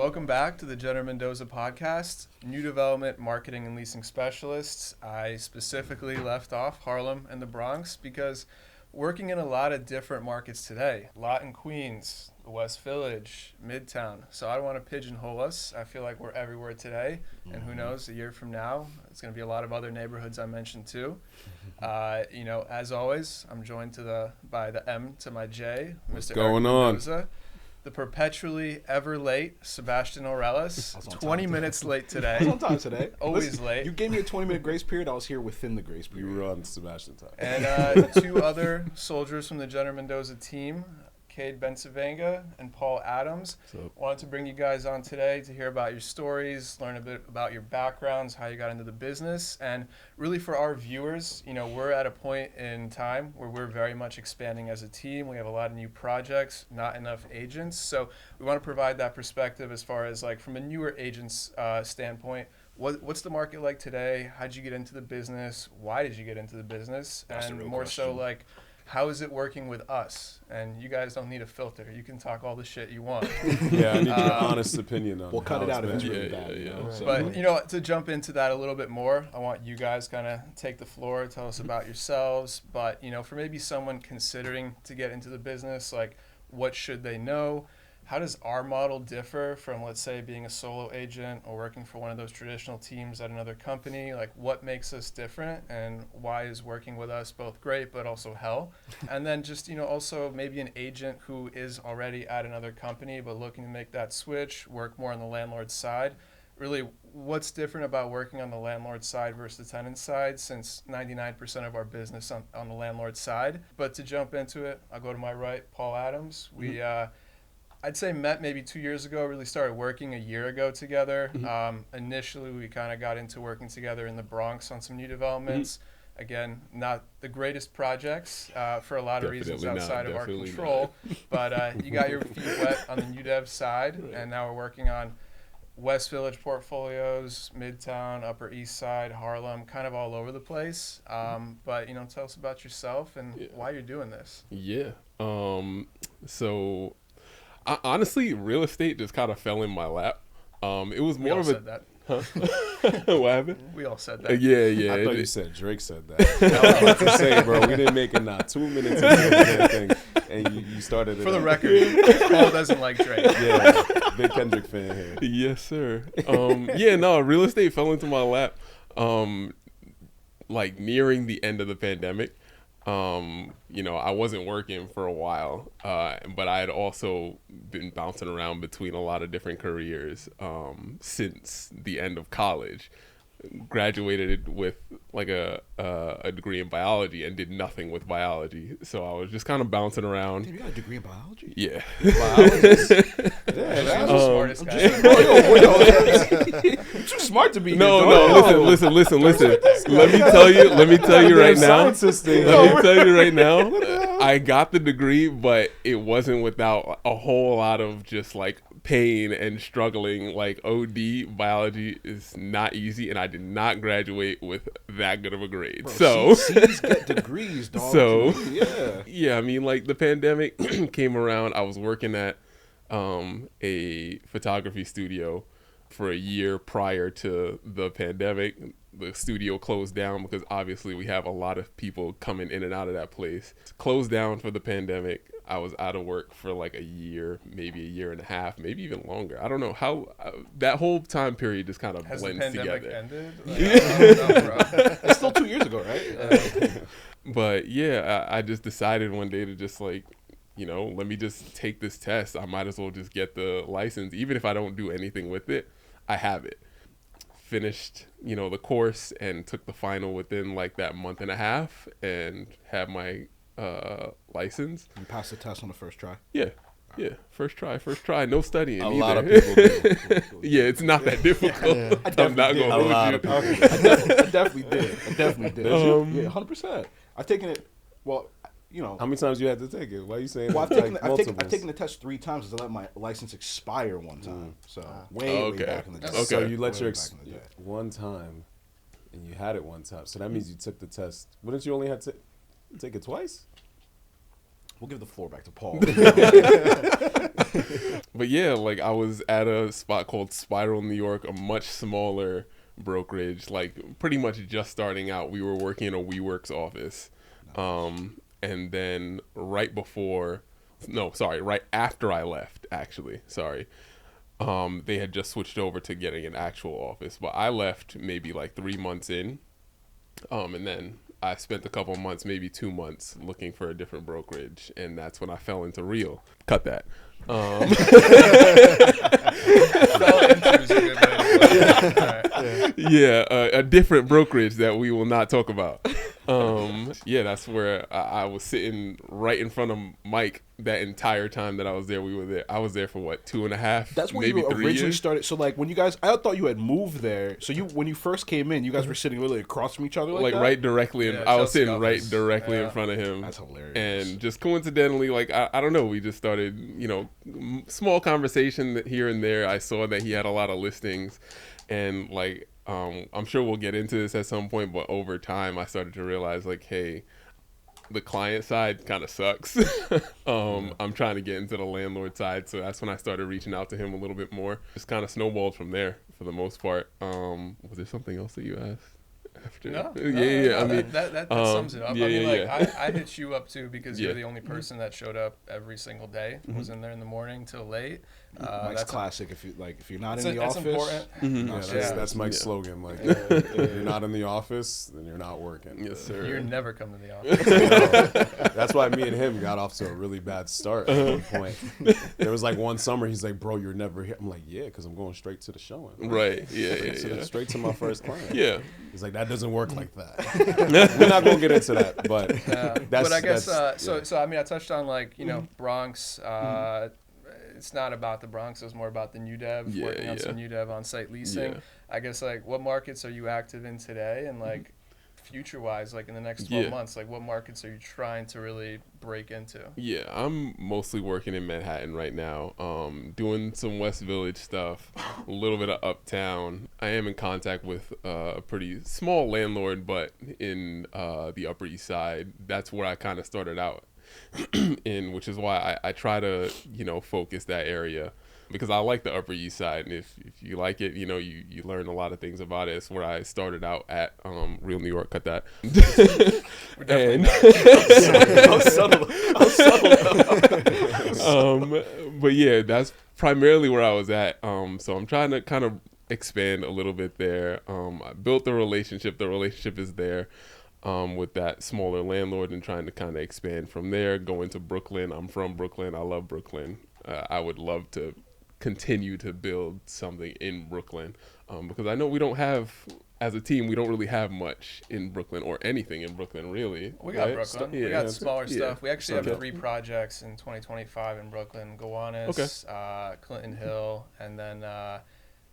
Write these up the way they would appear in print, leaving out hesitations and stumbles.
Welcome back to the Jener-Mendoza podcast, new development, marketing, and leasing specialists. I specifically left off Harlem and the Bronx because working in a lot of different markets today, a lot in Queens, the West Village, Midtown. So I don't want to pigeonhole us. I feel like we're everywhere today, and who knows, a year from now, it's going to be a lot of other neighborhoods I mentioned too. As always, I'm joined by the M to my J, What's Mr. going Mendoza. The perpetually ever late Sebastian Orellis, 20 minutes late today. I was on time today. Always late. You gave me a 20-minute grace period. I was here within the grace You period. were on Sebastian time. And two other soldiers from the Jener-Mendoza team, Cade Bencivenga and Paul Adams. Wanted to bring you guys on today to hear about your stories, learn a bit about your backgrounds, how you got into the business, and really for our viewers, we're at a point in time where we're very much expanding as a team. We have a lot of new projects, not enough agents, so we want to provide that perspective as far as like from a newer agent's standpoint. What's the market like today? How'd you get into the business? Why did you get into the business? That's and the real more question. so like, how is it working with us? And you guys don't need a filter. You can talk all the shit you want. Yeah, I need your honest opinion on We'll cut it out if it's been. really bad. You know? Right. So, But, to jump into that a little bit more, I want you guys kind of take the floor, tell us about yourselves. But, for maybe someone considering to get into the business, like what should they know? How does our model differ from, let's say, being a solo agent or working for one of those traditional teams at another company? Like, what makes us different, and why is working with us both great but also hell? And then just, also maybe an agent who is already at another company but looking to make that switch, work more on the landlord side. Really, what's different about working on the landlord side versus the tenant side, since 99% of our business on the landlord side? But to jump into it, I'll go to my right, Paul Adams. We I'd say met maybe 2 years ago, really started working a year ago together. Initially, we kind of got into working together in the Bronx on some new developments. Again, not the greatest projects for a lot of reasons outside of our control. But you got your feet wet on the new dev side, and now we're working on West Village portfolios, Midtown, Upper East Side, Harlem, kind of all over the place. But, tell us about yourself and why you're doing this. Yeah. Honestly, real estate just kind of fell in my lap. It was more of a. Said that. Huh? What happened? We all said that. Yeah. I thought you said Drake said that. I was about to say, bro, we didn't make it not 2 minutes into the thing, and you started it. For the record, Paul doesn't like Drake. Yeah, big Kendrick fan here. Yes, sir. Real estate fell into my lap. Like nearing the end of the pandemic. I wasn't working for a while, but I had also been bouncing around between a lot of different careers since the end of college. Graduated with like a degree in biology and did nothing with biology. So I was just kind of bouncing around. Damn, you got a degree in biology? Yeah. Biologist? Damn, that's the smartest guy. You're too smart to be here. No, listen. Let me tell you right now. Let me tell you right now. I got the degree, but it wasn't without a whole lot of just like pain and struggling. Like OD biology is not easy, and I did not graduate with that good of a grade. Bro, so C's get degrees, dog. So yeah. I mean, like the pandemic came around. I was working at a photography studio for a year prior to the pandemic. The studio closed down because obviously we have a lot of people coming in and out of that place. It's closed down for the pandemic. I was out of work for like a year, maybe a year and a half, maybe even longer. I don't know how that whole time period just kind of blends together. Has the pandemic ended? Like, I don't know, bro. It's still 2 years ago, right? But yeah, I just decided one day to just like, let me just take this test. I might as well just get the license. Even if I don't do anything with it, I have it. Finished, the course and took the final within like that month and a half and have my license. You passed the test on the first try? Yeah. First try. No studying A either. lot of people do. Yeah, it's not that difficult. I'm not going to hold you. I definitely did. Yeah, 100%. I've taken it, How many times you had to take it? Why are you saying? Well, I've taken the test 3 times because I let my license expire one time. So way back in the day. Okay. So you let your Way back in the day. one time, and you had it one time. So that means you took the test. Wouldn't you only have to take it twice? We'll give the floor back to Paul. But yeah, like I was at a spot called Spiral New York, a much smaller brokerage, like pretty much just starting out. We were working in a WeWorks office. And then right after I left, actually, they had just switched over to getting an actual office. But I left maybe like 3 months in. And then I spent a couple months, maybe 2 months, looking for a different brokerage, and that's when I fell into Real. Cut that. Fell into is a good way to put it. All right. Yeah, a different brokerage that we will not talk about. Yeah, that's where I was sitting right in front of Mike that entire time that I was there. I was there for what, 2.5? That's when maybe you 3 originally years? started. So like when you guys, I thought you had moved there. So when you first came in, you guys were sitting literally across from each other, like that? right directly. Yeah, I was Chelsea sitting right office. directly Yeah. in front of him. That's hilarious. And just coincidentally, like I don't know, we just started, small conversation here and there. I saw that he had a lot of listings, and like I'm sure we'll get into this at some point, but over time I started to realize like, hey, the client side kind of sucks. I'm trying to get into the landlord side, so that's when I started reaching out to him a little bit more. Just kind of snowballed from there for the most part. Was there something else that you asked after? No, I mean, that sums it up. yeah, I mean, yeah, like yeah. I hit you up too because Yeah. you're the only person that showed up every single day. Was in there in the morning till late. Mike's classic. If you're not in the that's office, important. Yeah, that's Mike's Yeah. slogan. Like, if you're not in the office, then you're not working. Yes, sir. You're never coming to the office. That's why me and him got off to a really bad start at one point. There was like one summer, he's like, bro, you're never here. I'm like, yeah, because I'm going straight to the showing. Right. Yeah. Straight to my first client. Yeah. He's like, that doesn't work like that. We're not going to get into that, but But I guess yeah. so. I mean, I touched on like Bronx. It's not about the Bronx. It's more about the new dev. Yeah, working on yeah. some new dev on site leasing. Yeah. I guess like what markets are you active in today, and like future wise, like in the next 12 Yeah. months, like what markets are you trying to really break into? Yeah, I'm mostly working in Manhattan right now, doing some West Village stuff, a little bit of Uptown. I am in contact with a pretty small landlord, but in the Upper East Side, that's where I kind of started out in, which is why I try to, focus that area. Because I like the Upper East Side, and if you like it, you learn a lot of things about it. It's where I started out at, Real New York. Cut that. We're definitely not. But yeah, that's primarily where I was at. So I'm trying to kind of expand a little bit there. I built the relationship. The relationship is there with that smaller landlord, and trying to kind of expand from there. Go into Brooklyn. I'm from Brooklyn. I love Brooklyn. I would love to continue to build something in Brooklyn, because I know we don't have, as a team, we don't really have much in Brooklyn, or anything in Brooklyn really. We got right? Brooklyn. Yeah. We got smaller Yeah. stuff. We actually Okay. have 3 projects in 2025 in Brooklyn: Gowanus, Clinton Hill, and then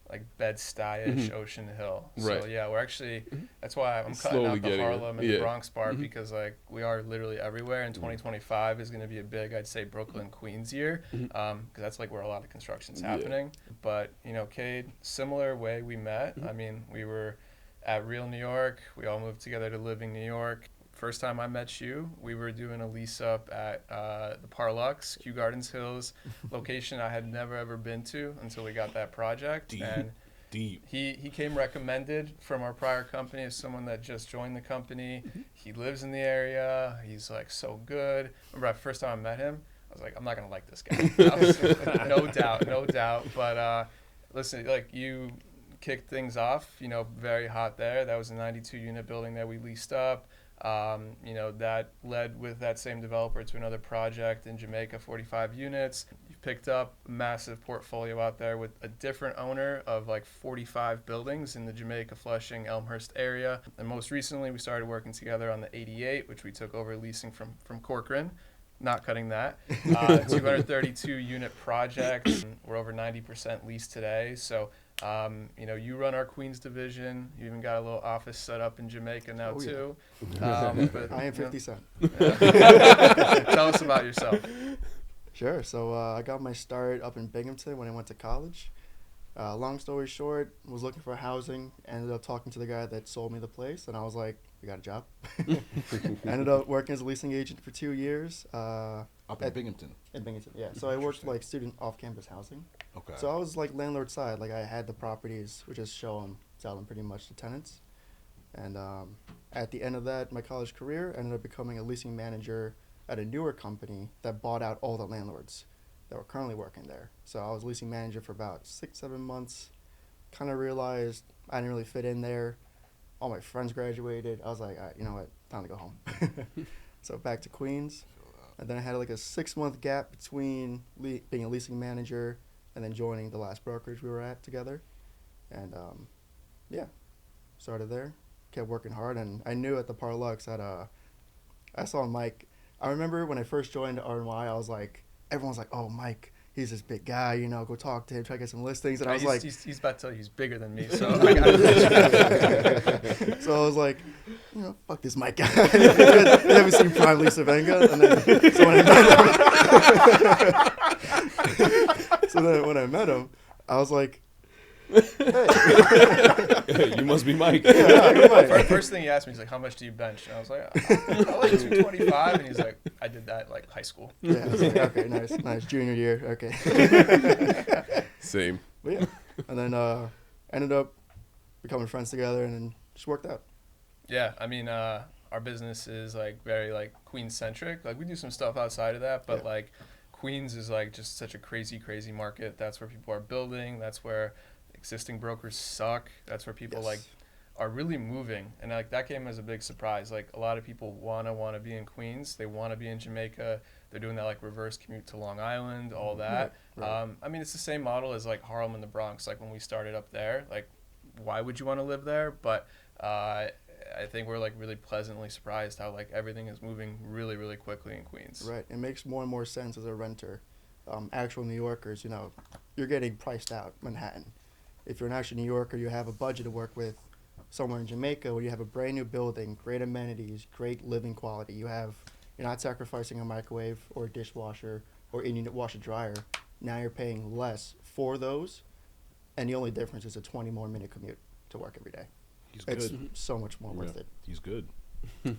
like Bed-Stuy-ish, Ocean Hill. So Right. yeah, we're actually, that's why I'm cutting Slowly out the getting it. Harlem and Yeah. the Bronx part, because like we are literally everywhere, and 2025 is going to be a big, I'd say, Brooklyn Queens year, because that's like where a lot of construction's Yeah. happening. But Cade, similar way we met. I mean, we were at Real New York. We all moved together to Living New York. First time I met you, we were doing a lease up at the Parlux, Kew Gardens Hills, location I had never ever been to until we got that project. And he came recommended from our prior company as someone that just joined the company. He lives in the area. He's like so good. Remember, the first time I met him, I was like, I'm not gonna like this guy. No doubt. But listen, like you kicked things off, very hot there. That was a 92 unit building that we leased up. That led with that same developer to another project in Jamaica, 45 units. You picked up a massive portfolio out there with a different owner of like 45 buildings in the Jamaica, Flushing, Elmhurst area. And most recently, we started working together on the 88, which we took over leasing from Corcoran. Not cutting that. 232 unit project. We're over 90% leased today. So, you run our Queens division. You even got a little office set up in Jamaica now too. But, I am 50 Cent. Tell us about yourself. Sure. So I got my start up in Binghamton when I went to college. Long story short, was looking for housing. Ended up talking to the guy that sold me the place, and I was like, I got a job. Ended up working as a leasing agent for 2 years. Up in Binghamton. In Binghamton, yeah. So I worked like student off-campus housing. Okay. So I was like landlord side. Like I had the properties, we just show them, sell them pretty much to tenants. And at the end of that, my college career, ended up becoming a leasing manager at a newer company that bought out all the landlords that were currently working there. So I was leasing manager for about 6-7 months. Kind of realized I didn't really fit in there. All my friends graduated. I was like, all right, you know what, time to go home. So back to Queens. And then I had like a 6-month gap between being a leasing manager and then joining the last brokerage we were at together. And yeah, started there, kept working hard. And I knew at the Parlux that I saw Mike. I remember when I first joined RNY, I was like, everyone's like, oh, Mike, he's this big guy, you know, go talk to him, try to get some listings. And I was like, he's about to tell you he's bigger than me, so so I was like, you know, fuck this Mike guy. You haven't seen Prime Bencivenga? And then, so then when I met him, I was like, Hey, you must be Mike. First thing he asked me, he's like, how much do you bench? And I was like, I like 225. And he's like, I did that like high school. Yeah, I was like, okay, nice, junior year, okay. Same. But yeah, and then ended up becoming friends together, and then just worked out. Yeah, I mean, our business is like very like Queens centric. Like we do some stuff outside of that, but like Queens is like just such a crazy market. That's where people are building. That's where existing brokers suck. That's where people like are really moving, and like that came as a big surprise. Like a lot of people want to be in Queens. They want to be in Jamaica. They're doing that like reverse commute to Long Island, all that. Right. I mean, it's the same model as like Harlem and the Bronx. Like when we started up there, like why would you want to live there? But I think we're like really pleasantly surprised how like everything is moving really quickly in Queens. Right. It makes more and more sense as a renter. Actual New Yorkers, you know, you're getting priced out Manhattan. If you're an actual New Yorker, you have a budget to work with. Somewhere in Jamaica where you have a brand new building, great amenities, great living quality. You're not sacrificing a microwave or a dishwasher or in-unit washer dryer. Now you're paying less for those, and the only difference is a 20 more minute commute to work every day. It's so much more worth it. He's good. Yeah.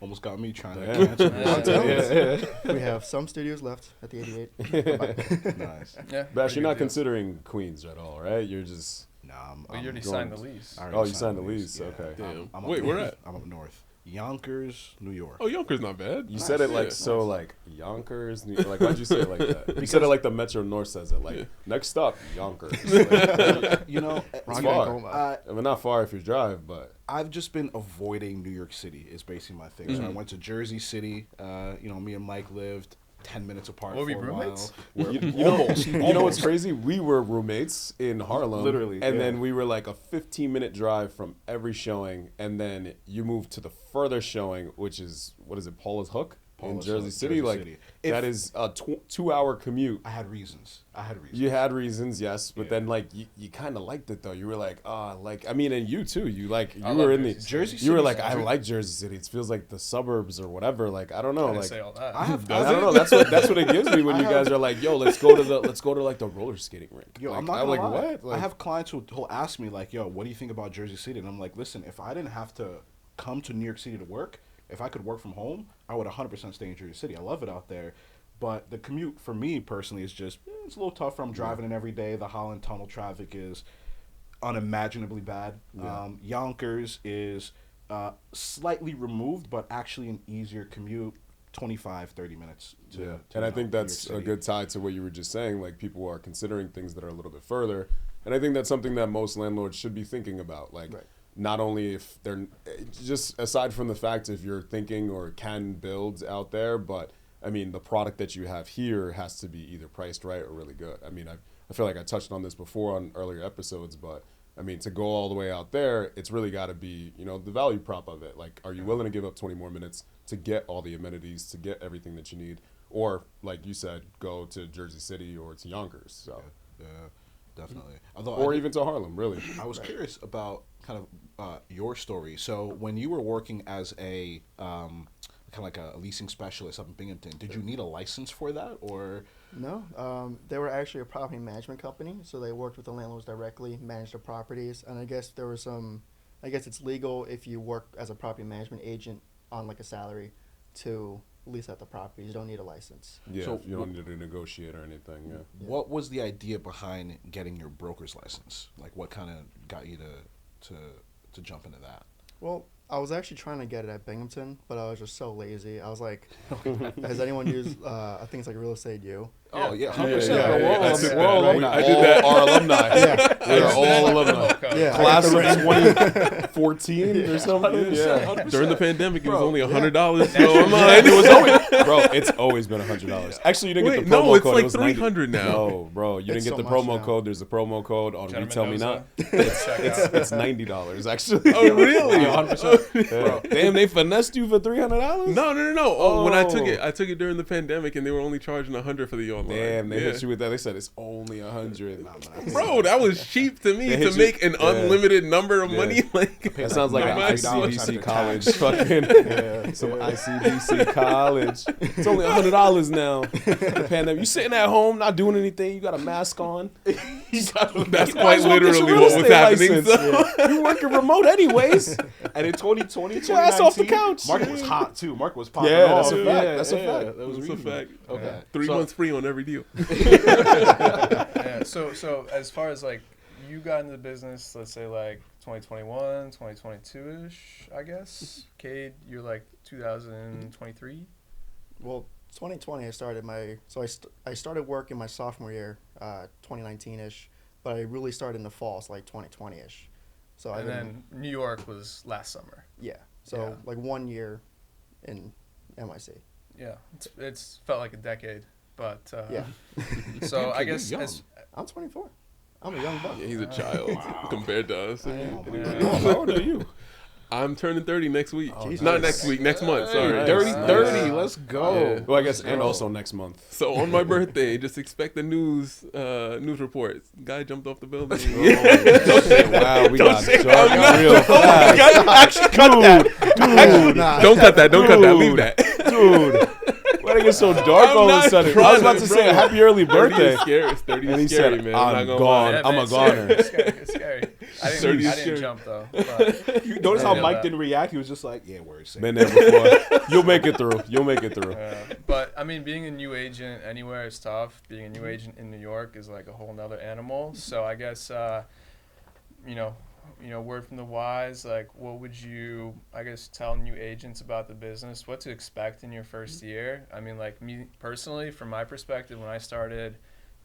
Almost got me trying to cancel. We have some studios left at the 88. Nice. Yeah. Bash, you're not considering Queens at all, right? You're just... Nah, you already signed the lease. Oh, you signed the lease. Yeah. Okay. Damn. Wait, where at? I'm up north. Yonkers, New York. Oh, Yonkers not bad. You said it like so, like Yonkers. Like why'd you say it like that? You said it like the Metro North says it. Like next stop, Yonkers. Like, You know, it's far. I mean, not far if you drive, but I've just been avoiding New York City is basically my thing. So I went to Jersey City. You know, me and Mike lived 10 minutes apart Were we for a roommates? while. you know what's crazy? We were roommates in Harlem, Literally, and yeah. then we were like a 15-minute drive from every showing, and then you moved to the further showing, which is what is it, Paula's Hook in Paula's Jersey Hook, City? Jersey Like City. that is a 2-hour commute. I had reasons. You had reasons, yes, but Yeah. then like you kind of liked it though. You were like, like I mean, and you too. You like you I were love in the Jersey City. You were like, Jersey I City. like Jersey City. It feels like the suburbs or whatever. Like I don't know, I didn't like say all that. I have. I don't know. That's what it gives me when you guys are like, yo, let's go to like the roller skating rink. Yo, like, I'm not gonna like, lie. what? Like, I have clients who'll ask me like, "Yo, what do you think about Jersey City?" And I'm like, "Listen, if I didn't have to come to New York City to work, if I could work from home, I would 100% stay in Jersey City. I love it out there." But the commute for me personally is just it's a little tougher. I'm driving in every day. The Holland Tunnel traffic is unimaginably bad. Yeah. Yonkers is slightly removed, but actually an easier commute, 25, 30 minutes. To and I think New York that's a City. good tie to what you were just saying. Like people are considering things that are a little bit further, and I think that's something that most landlords should be thinking about. Like. Right. Not only if they're just aside from the fact if you're thinking or can build out there, but I mean the product that you have here has to be either priced right or really good. I mean I feel like I touched on this before on earlier episodes, but I mean to go all the way out there, it's really got to be the value prop of it. Like, are you willing to give up 20 more minutes to get all the amenities, to get everything that you need, or like you said, go to Jersey City or to Yonkers? So Yeah, definitely. Although or even to Harlem, really. I was curious about kind of your story. So when you were working as a kind of like a leasing specialist up in Binghamton, did you need a license for that or? No, they were actually a property management company, so they worked with the landlords directly, managed the properties, and I guess there were some I guess it's legal if you work as a property management agent on like a salary to lease out the property. You don't need a license. Yeah, So you don't need to negotiate or anything. Yeah. What was the idea behind getting your broker's license? Like, what kind of got you to jump into that? Well, I was actually trying to get it at Binghamton, but I was just so lazy. I was like, has anyone used, I think it's like Real Estate U. Oh, yeah, 100%. yeah, We're all- I took we're that, all right? alumni. I did that. Our alumni. Yeah. We're all alumni. Yeah. Class of 2014 or something. Yeah. During the pandemic, it was Bro, only $100. So I'm like, It was always, bro. It's always been $100. Actually, you didn't get Wait, the promo no, it's code. like It was 300 now. No, bro, you didn't It's get so the much promo now. code. There's a promo code on Retail Me Not. Check out. It's $90 actually. Oh, really? 100%. Yeah. Damn, they finessed you for $300. No. Oh, when I took Oh. it during the pandemic, and they were only charging $100 for the online. Damn, they Yeah. hit you with that. They said it's only 100. Bro, that was cheap to me They to hit you- make an yeah. unlimited number of Yeah. money. Like That sounds like an $90 ICBC after college. tax. Fucking some ICBC college. It's only $100 now. Pandemic. You sitting at home, not doing anything. You got a mask on. that's Might quite as well get your literally real what was estate happening. license. So. You working remote anyways. And in 2020, Get your ass off the 2019, couch. Market was hot, too. Market was popping Yeah, off. that's a fact. That's a fact. That was That's a reasonable. fact. Okay. 3 So- months free on every deal. Yeah. So as far as like you got into the business, let's say like 2021, 2022-ish, I guess. Cade, you're like 2023. Well, 2020, I started I started work in my sophomore year, 2019-ish, but I really started in the fall, so like 2020-ish. So And then New York was last summer. yeah, so Yeah. like 1 year in NYC. Yeah, it's felt like a decade, but Yeah, So I You're guess young. I'm 24. I'm a young buck. Yeah, he's a child compared to us. Oh, my Yeah. God. How old are you? I'm turning 30 next week. Jesus. Not next week, next month. Sorry. Nice. Dirty Nice. 30. Let's go. Yeah. Well, I guess, and also next month. So on my birthday, just expect the news reports. Guy jumped off the building. Wow, we got shake dark my real fast. Actually, cut that. Dude, Don't cut that. Don't cut that. Leave that. dude. Why did it get so dark I'm all of a not sudden? I trying was about to, to say bro. a happy early 30 birthday. is scary. 30 And he is scary, said, man. I'm not gonna gone. lie. I'm a it's scary. goner. It's scary. I 30 didn't, is I scary. didn't jump though. But, You notice how Yeah. Mike didn't react? He was just like, yeah, word safe. Been there before. You'll make it through. You'll make it through. but I mean, being a new agent anywhere is tough. Being a new agent in New York is like a whole nother animal. So I guess, word from the wise, like what would you, I guess, tell new agents about the business, what to expect in your first year? I mean, like me personally, from my perspective, when I started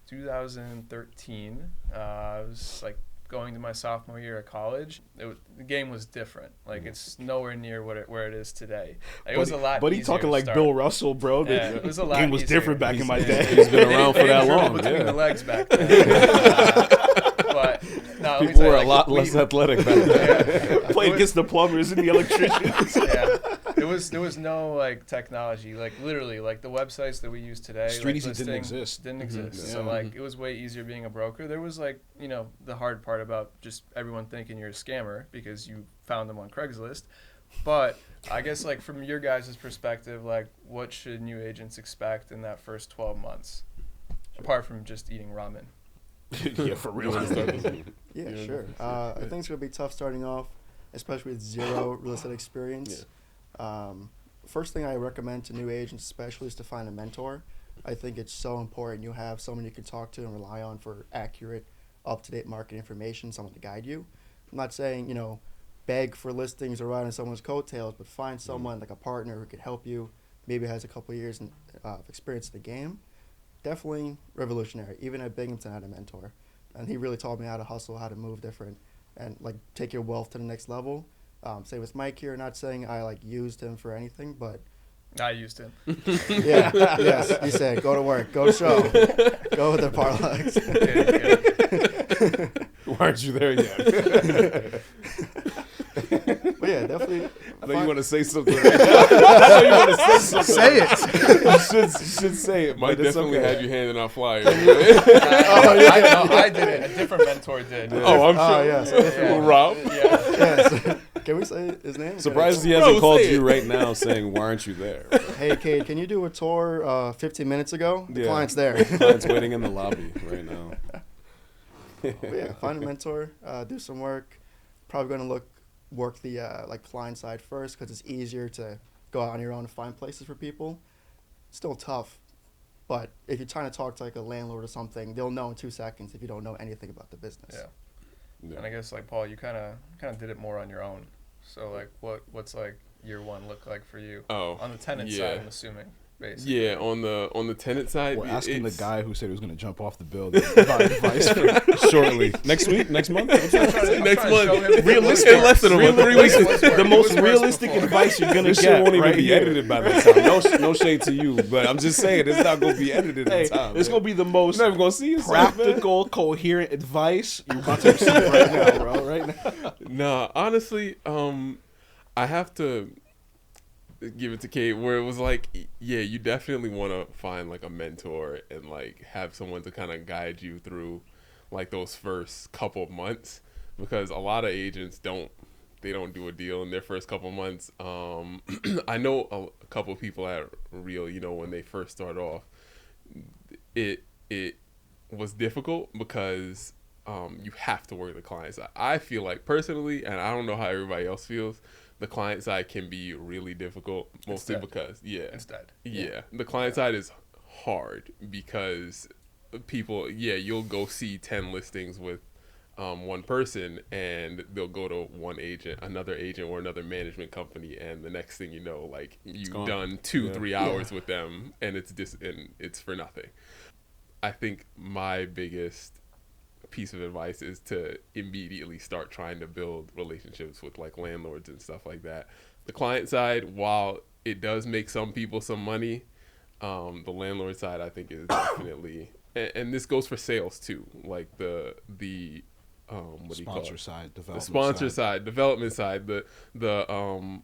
2013, I was like going to my sophomore year at college. The game was different. Like it's nowhere near where it is today. Like, it was a lot But he easier talking to like start. Bill Russell, bro. Yeah, it was a lot game was easier. different back in my Yeah. day. He's been around for They that didn't dribble long. between Yeah. the legs back then. But no, let me People tell you, were a like, lot we- less athletic back then. Yeah. Played against the plumbers and the electricians. Yeah. There was no like technology, like literally like the websites that we use today. Street like, Easy didn't listing exist. Didn't exist. Yeah. So like it was way easier being a broker. There was like, the hard part about just everyone thinking you're a scammer because you found them on Craigslist. But I guess like from your guys' perspective, like what should new agents expect in that first 12 months? Apart from just eating ramen. Yeah, for real. Yeah, sure. I think it's gonna be tough starting off, especially with zero real estate experience. First thing I recommend to new agents, especially, is to find a mentor. I think it's so important you have someone you can talk to and rely on for accurate, up-to-date market information, someone to guide you. I'm not saying, beg for listings or ride on someone's coattails, but find someone like a partner who could help you, maybe has a couple of years of experience in the game. Definitely revolutionary. Even at Binghamton, I had a mentor, and he really taught me how to hustle, how to move different, and like take your wealth to the next level. Same with Mike here. Not saying I like used him for anything, but I used him. yeah, yes, he said go to work, go to show, go with the parlays. Kidding. Why aren't you there yet? But yeah, definitely. I know you want to say something. I know you want to say something. Say it. You should say it. Mike But it's definitely okay. had you handing out flyers. I did it. A different mentor did. Oh, I'm sure. Yes. Yeah. Rob. Yeah. Yes. Can we say his name? Surprised he Bro, hasn't called say you it. right now saying, "Why aren't you there?" Hey, Cade, can you do a tour 15 minutes ago? The Yeah. client's there. Client's waiting in the lobby right now. But yeah, find a mentor, do some work. Probably going to look work the like client side first because it's easier to go out on your own and find places for people. Still tough, but if you're trying to talk to like a landlord or something, they'll know in 2 seconds if you don't know anything about the business. Yeah. And I guess like Paul, you kind of did it more on your own. So like what's like year one look like for you? Oh, on the tenant yeah. side, I'm assuming. Basically. Yeah, on the tenant side, We're asking the it's- guy who said he was going to jump off the building about advice for shortly. Next week? Next month? I'm trying next to month. show him Realistic. In less than a month, 3 weeks. The most realistic advice you're going to This shit get won't even right be here. edited by that time. No shade to you, but I'm just saying it's not gonna be edited Hey, in time. it's going to be the most You're never gonna see yourself, man. practical, coherent advice you're about to receive right now, bro. Right now. Nah, honestly, I have to give it to Cade where it was like, yeah, you definitely want to find like a mentor and like have someone to kind of guide you through like those first couple of months, because a lot of agents don't do a deal in their first couple of months. I know a couple of people at Real, you know, when they first start off, it was difficult because you have to work the client side. I feel like personally, and I don't know how everybody else feels, the client side can be really difficult, mostly because the client side is hard because people, you'll go see 10 listings with one person and they'll go to one agent, another agent, or another management company, and the next thing you know, like you've done 2-3 hours with them and it's for nothing. I think my biggest piece of advice is to immediately start trying to build relationships with like landlords and stuff like that. The client side, while it does make some people some money, the landlord side I think is definitely, and this goes for sales too, like the what do you call it? Sponsor side, development The sponsor side, development side, the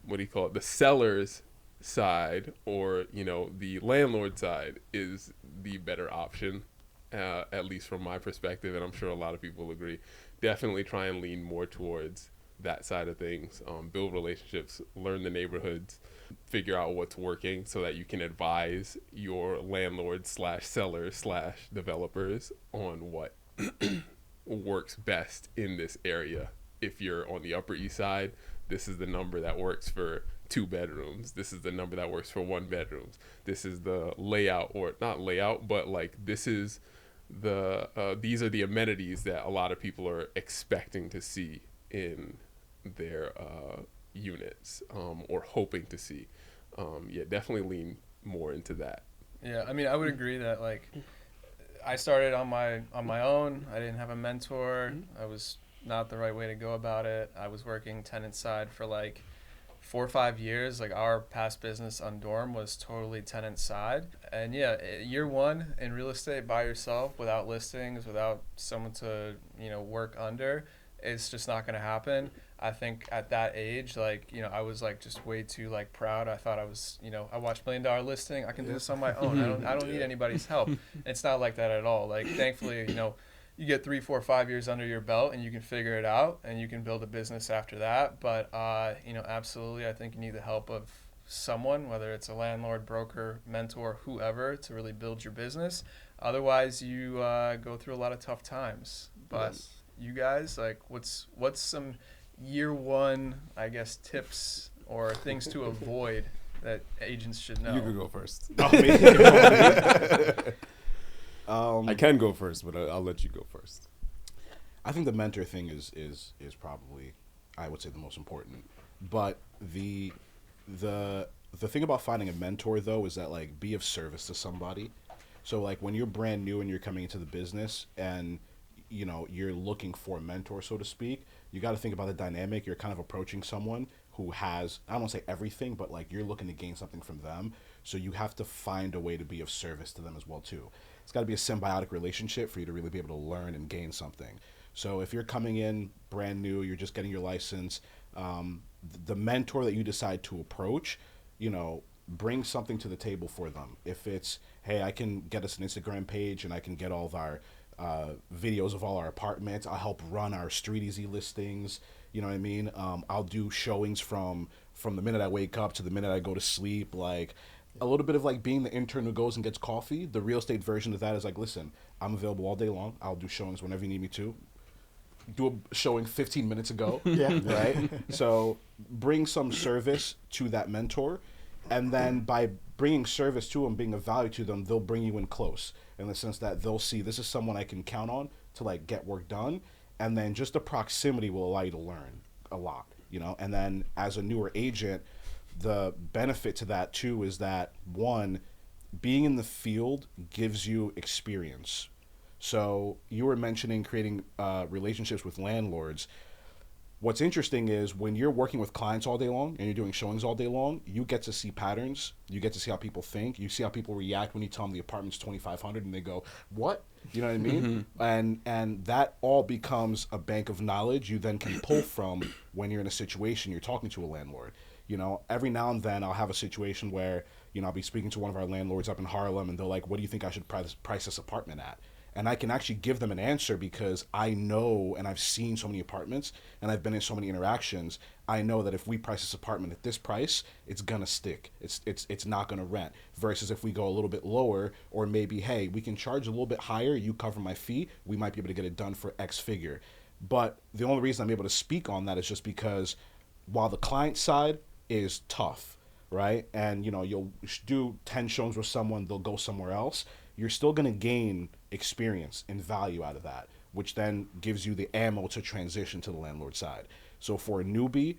what do you call it? The seller's side, or you know, the landlord side is the better option. At least from my perspective, and I'm sure a lot of people agree. Definitely try and lean more towards that side of things. Build relationships, learn the neighborhoods, figure out what's working so that you can advise your landlords / sellers / developers on what works best in this area. If you're on the Upper East Side, this is the number that works for 2 bedrooms. This is the number that works for 1 bedroom. This is the layout, or not layout, but like this is these are the amenities that a lot of people are expecting to see in their units, or hoping to see. Definitely lean more into that. Yeah, I mean, I would agree that like I started on my own. I didn't have a mentor. I was not the right way to go about it. I was working tenant side for like 4 or 5 years. Like our past business on Dorm was totally tenant side. And year one in real estate by yourself, without listings, without someone to, you know, work under, it's just not going to happen. I think at that age, like, you know, I was like just way too like proud. I thought I was, you know, I watched $1 Million Listing. I can do this on my own. I don't need anybody's help. It's not like that at all. Like, thankfully, you know, you get 3, 4, 5 years under your belt and you can figure it out and you can build a business after that. But, you know, absolutely, I think you need the help of someone, whether it's a landlord, broker, mentor, whoever, to really build your business. Otherwise, you go through a lot of tough times. But you guys, like, what's some year one, I guess, tips or things to avoid that agents should know? You could go first. I I can go first, but I'll let you go first. I think the mentor thing is probably, I would say, the most important. But the thing about finding a mentor though is that like be of service to somebody. So like when you're brand new and you're coming into the business and you know you're looking for a mentor, so to speak, you got to think about the dynamic. You're kind of approaching someone who has, I don't want to say everything, but like you're looking to gain something from them. So you have to find a way to be of service to them as well too. It's got to be a symbiotic relationship for you to really be able to learn and gain something. So if you're coming in brand new, you're just getting your license, the mentor that you decide to approach, you know, bring something to the table for them. If it's, hey, I can get us an Instagram page and I can get all of our videos of all our apartments. I'll help run our Street Easy listings. You know what I mean? I'll do showings from the minute I wake up to the minute I go to sleep. Like a little bit of like being the intern who goes and gets coffee. The real estate version of that is like, listen, I'm available all day long. I'll do showings whenever you need me to. do a showing 15 minutes ago. Yeah. Right? So bring some service to that mentor. And then by bringing service to them, being of value to them, they'll bring you in close in the sense that they'll see this is someone I can count on to like get work done. And then just the proximity will allow you to learn a lot, you know? And then as a newer agent, the benefit to that too is that, one, being in the field gives you experience. So you were mentioning creating relationships with landlords. What's interesting is when you're working with clients all day long and you're doing showings all day long, you get to see patterns. You get to see how people think. You see how people react when you tell them the apartment's $2,500 and they go, "What?" You know what I mean? And that all becomes a bank of knowledge you then can pull from when you're in a situation you're talking to a landlord. You know, every now and then I'll have a situation where, you know, I'll be speaking to one of our landlords up in Harlem and they're like, "What do you think I should price this apartment at?" And I can actually give them an answer because I know, and I've seen so many apartments and I've been in so many interactions. I know that if we price this apartment at this price, it's gonna stick. It's not gonna rent. Versus if we go a little bit lower, or maybe, hey, we can charge a little bit higher, you cover my fee, we might be able to get it done for X figure. But the only reason I'm able to speak on that is just because while the client side is tough, right? And you know, you'll do 10 showings with someone, they'll go somewhere else. You're still gonna gain experience and value out of that, which then gives you the ammo to transition to the landlord side. So for a newbie,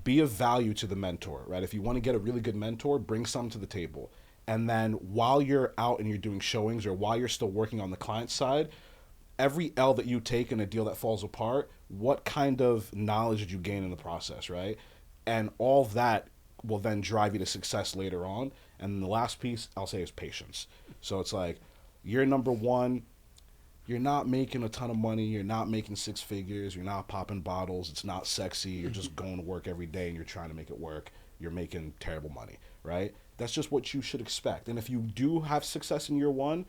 be of value to the mentor, right? If you want to get a really good mentor, bring some to the table. And then while you're out and you're doing showings, or while you're still working on the client side, every L that you take in a deal that falls apart, what kind of knowledge did you gain in the process, right? And all that will then drive you to success later on. And the last piece I'll say is patience. So it's like, you're number one, you're not making a ton of money, you're not making six figures, you're not popping bottles, it's not sexy, you're just going to work every day and you're trying to make it work, you're making terrible money, right? That's just what you should expect. And if you do have success in year one,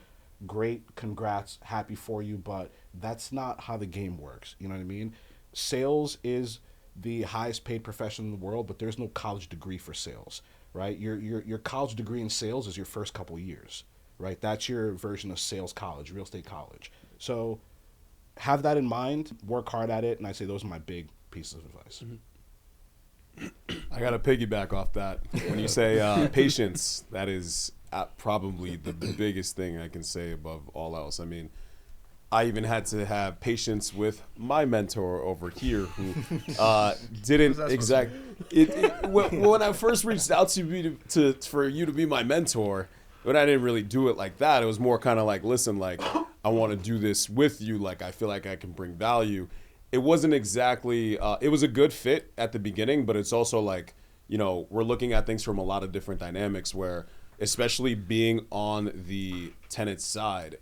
great, congrats, happy for you, but that's not how the game works, you know what I mean? Sales is the highest paid profession in the world, but there's no college degree for sales, right? Your college degree in sales is your first couple years, right? That's your version of sales college, real estate college. So have that in mind, work hard at it, and I say those are my big pieces of advice. I got to piggyback off that. When you say patience, that is probably the biggest thing I can say above all else. I mean, I even had to have patience with my mentor over here who didn't exactly. When I first reached out to you for you to be my mentor, but I didn't really do it like that. It was more kind of like, listen, like, I want to do this with you. Like, I feel like I can bring value. It wasn't exactly, it was a good fit at the beginning, but it's also like, you know, we're looking at things from a lot of different dynamics where, especially being on the tenant side,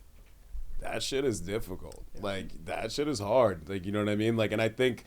that shit is difficult. Like, that shit is hard. Like, you know what I mean? Like, and I think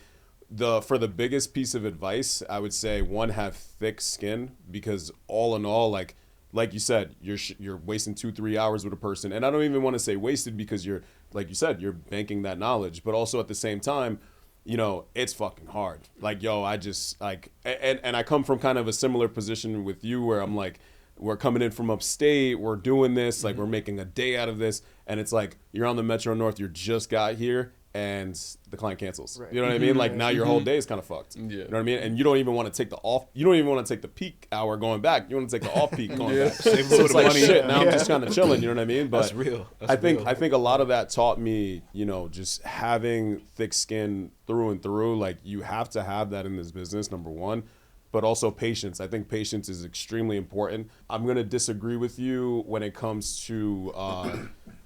for the biggest piece of advice, I would say, one, have thick skin, because all in all, like you said, you're wasting 2-3 hours with a person. And I don't even want to say wasted, because you're, like you said, you're banking that knowledge. But also at the same time, you know, it's fucking hard. Like, yo, I just, like, and I come from kind of a similar position with you where I'm like, we're coming in from upstate, we're doing this, like, we're making a day out of this. And it's like, you're on the Metro North, you just got here, and the client cancels. Right. You know what I mean? Like, now your whole day is kind of fucked. Yeah. You know what I mean? And you don't even want to take you don't even want to take the peak hour going back. You want to take the off peak going back. So it's like, money. Shit, now I'm just kind of chilling, you know what I mean? But that's real. I think a lot of that taught me, you know, just having thick skin through and through. Like, you have to have that in this business, number one. But also patience. I think patience is extremely important. I'm going to disagree with you when it comes to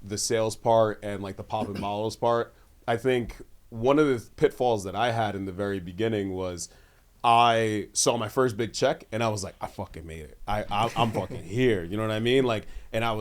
the sales part and, like, the pop and bottles part. I think one of the pitfalls that I had in the very beginning was I saw my first big check and I was like, I fucking made it. I'm fucking here. You know what I mean? Like, and I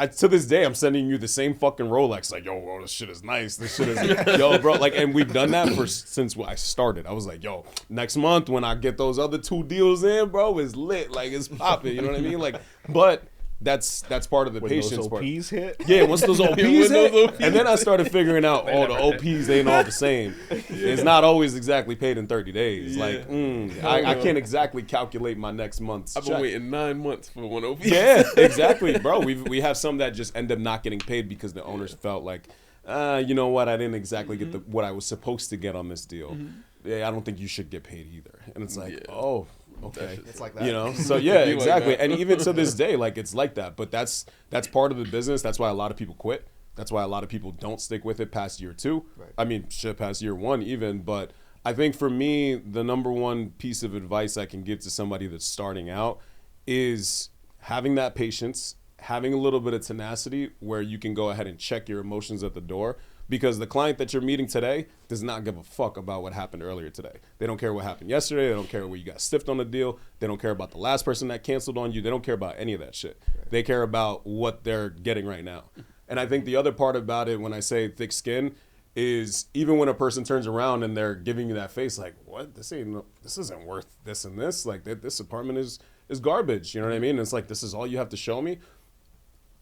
to this day, I'm sending you the same fucking Rolex. Like, yo, bro, this shit is nice. This shit is, yo, bro. Like, and we've done that since I started. I was like, yo, next month when I get those other 2 deals in, bro, it's lit. Like, it's popping. You know what I mean? Like, but that's part of the patience part. Those OPs hit? Yeah, once those OPs hit, and then I started figuring out, the OPs ain't all the same. It's not always exactly paid in 30 days. Yeah. Like, I can't exactly calculate my next month's I've been waiting 9 months for one OP. Yeah, exactly, bro. We have some that just end up not getting paid because the owners felt like you know what, I didn't exactly get what I was supposed to get on this deal. Yeah, I don't think you should get paid either. And it's like, oh, okay. It's like that. You know, so yeah, Be like exactly. that. And even to this day, like it's like that. But that's part of the business. That's why a lot of people quit. That's why a lot of people don't stick with it past year 2. Right. I mean, shit, past year 1 even. But I think for me, the number one piece of advice I can give to somebody that's starting out is having that patience, having a little bit of tenacity where you can go ahead and check your emotions at the door. Because the client that you're meeting today does not give a fuck about what happened earlier today. They don't care what happened yesterday. They don't care where you got stiffed on a deal. They don't care about the last person that canceled on you. They don't care about any of that shit. Right. They care about what they're getting right now. And I think the other part about it, when I say thick skin, is even when a person turns around and they're giving you that face, like, what? This isn't worth this and this. Like, this apartment is garbage. You know what I mean? And it's like, this is all you have to show me.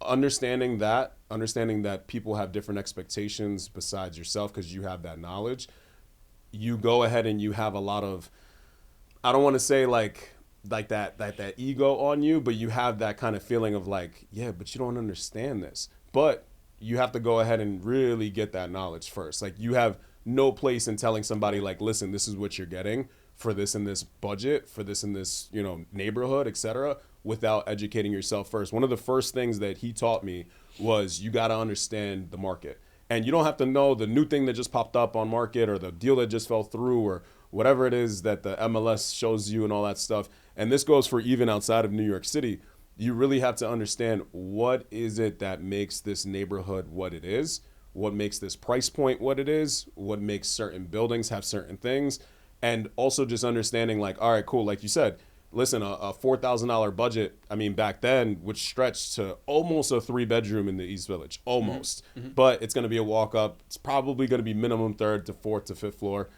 Understanding that people have different expectations besides yourself because you have that knowledge, you go ahead and you have a lot of, I don't want to say like that ego on you, but you have that kind of feeling of like, yeah, but you don't understand this. But you have to go ahead and really get that knowledge first. Like you have no place in telling somebody like, listen, this is what you're getting for this and this budget, for this and this, you know, neighborhood, etc., without educating yourself first. One of the first things that he taught me was you got to understand the market. And you don't have to know the new thing that just popped up on market or the deal that just fell through or whatever it is that the MLS shows you and all that stuff. And this goes for even outside of New York City. You really have to understand what is it that makes this neighborhood what it is, what makes this price point what it is, what makes certain buildings have certain things. And also just understanding like, all right, cool. Like you said, listen, a $4,000 budget, I mean, back then would stretch to almost a 3-bedroom in the East Village, almost. But it's going to be a walk up. It's probably going to be minimum 3rd to 4th to 5th floor.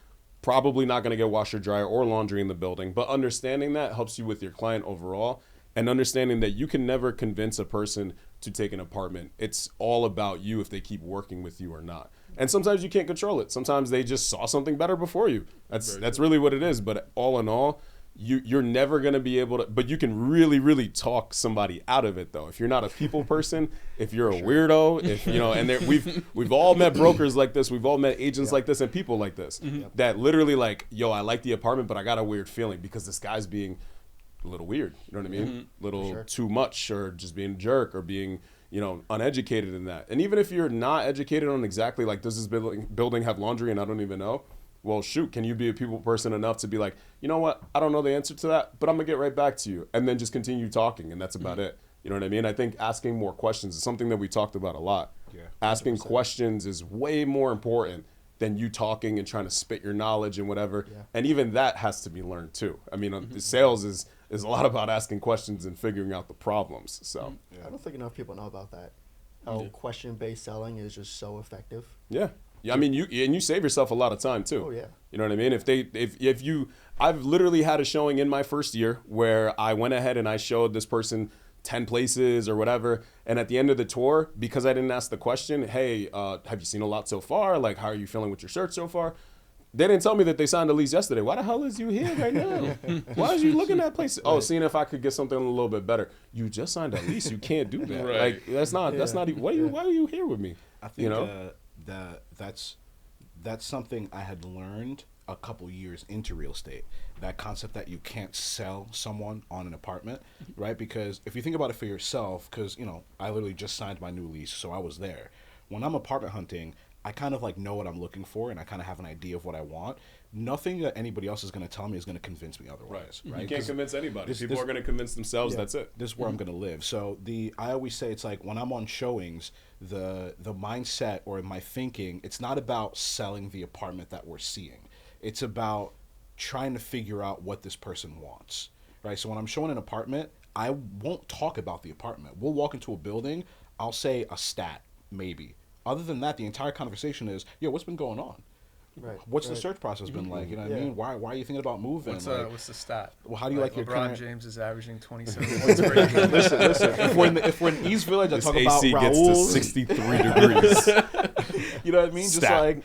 Probably not going to get washer, dryer, or laundry in the building. But understanding that helps you with your client overall, and understanding that you can never convince a person to take an apartment. It's all about you if they keep working with you or not. And sometimes you can't control it. Sometimes they just saw something better before you. That's really what it is. But all in all, you're never going to be able to, but you can really, really talk somebody out of it though. If you're not a people person, if you're a weirdo, if you know, and we've all met brokers like this, we've all met agents like this and people like this that literally like, yo, I like the apartment, but I got a weird feeling because this guy's being a little weird. You know what I mean? Little too much, or just being a jerk, or being, you know, uneducated in that. And even if you're not educated on exactly like, does this building have laundry and I don't even know? Well, shoot, can you be a people person enough to be like, you know what, I don't know the answer to that, but I'm going to get right back to you. And then just continue talking, and that's about it. You know what I mean? I think asking more questions is something that we talked about a lot. Yeah, asking questions is way more important than you talking and trying to spit your knowledge and whatever. Yeah. And even that has to be learned too. I mean, sales is a lot about asking questions and figuring out the problems. So I don't think enough people know about that. How question-based selling is just so effective. Yeah. Yeah, I mean, you save yourself a lot of time too. Oh yeah. You know what I mean? I've literally had a showing in my first year where I went ahead and I showed this person 10 places or whatever, and at the end of the tour, because I didn't ask the question, hey, have you seen a lot so far? Like, how are you feeling with your search so far? They didn't tell me that they signed a lease yesterday. Why the hell is you here right now? Why is you looking at places? Oh, seeing if I could get something a little bit better. You just signed a lease. You can't do that. Right. Like that's not even. Why are you here with me? I think that's something I had learned a couple years into real estate. That concept that you can't sell someone on an apartment, right? Because if you think about it for yourself, because, you know, I literally just signed my new lease, so I was there. When I'm apartment hunting, I kind of like know what I'm looking for, and I kind of have an idea of what I want. Nothing that anybody else is going to tell me is going to convince me otherwise, right? You can't convince anybody. People are going to convince themselves. That's it. This is where I'm going to live. So I always say it's like when I'm on showings, the mindset or my thinking, it's not about selling the apartment that we're seeing. It's about trying to figure out what this person wants, right? So when I'm showing an apartment, I won't talk about the apartment. We'll walk into a building. I'll say a stat, maybe. Other than that, the entire conversation is, yo, what's been going on? Right. What's the search process been like? You know what I mean? Why are you thinking about moving? What's the stat? Well, how do you like your LeBron current... James is averaging 27 points per game. Listen. If we're in East Village, I talk about AC gets Raul. to 63 degrees. You know what I mean? Stat. Just like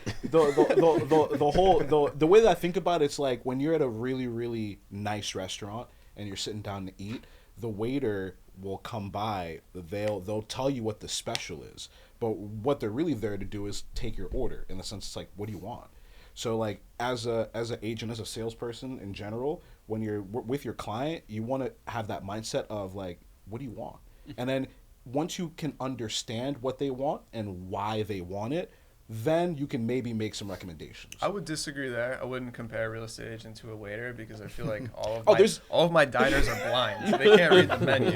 the way that I think about it, it's like when you're at a really, really nice restaurant and you're sitting down to eat, the waiter will come by, they'll tell you what the special is, but what they're really there to do is take your order. In the sense, it's like, what do you want? So like as an agent, as a salesperson in general, when you're with your client, you want to have that mindset of like, what do you want? And then once you can understand what they want and why they want it, then you can maybe make some recommendations. I would disagree there. I wouldn't compare a real estate agent to a waiter because I feel like all Oh, of my diners are blind. They can't read the menu.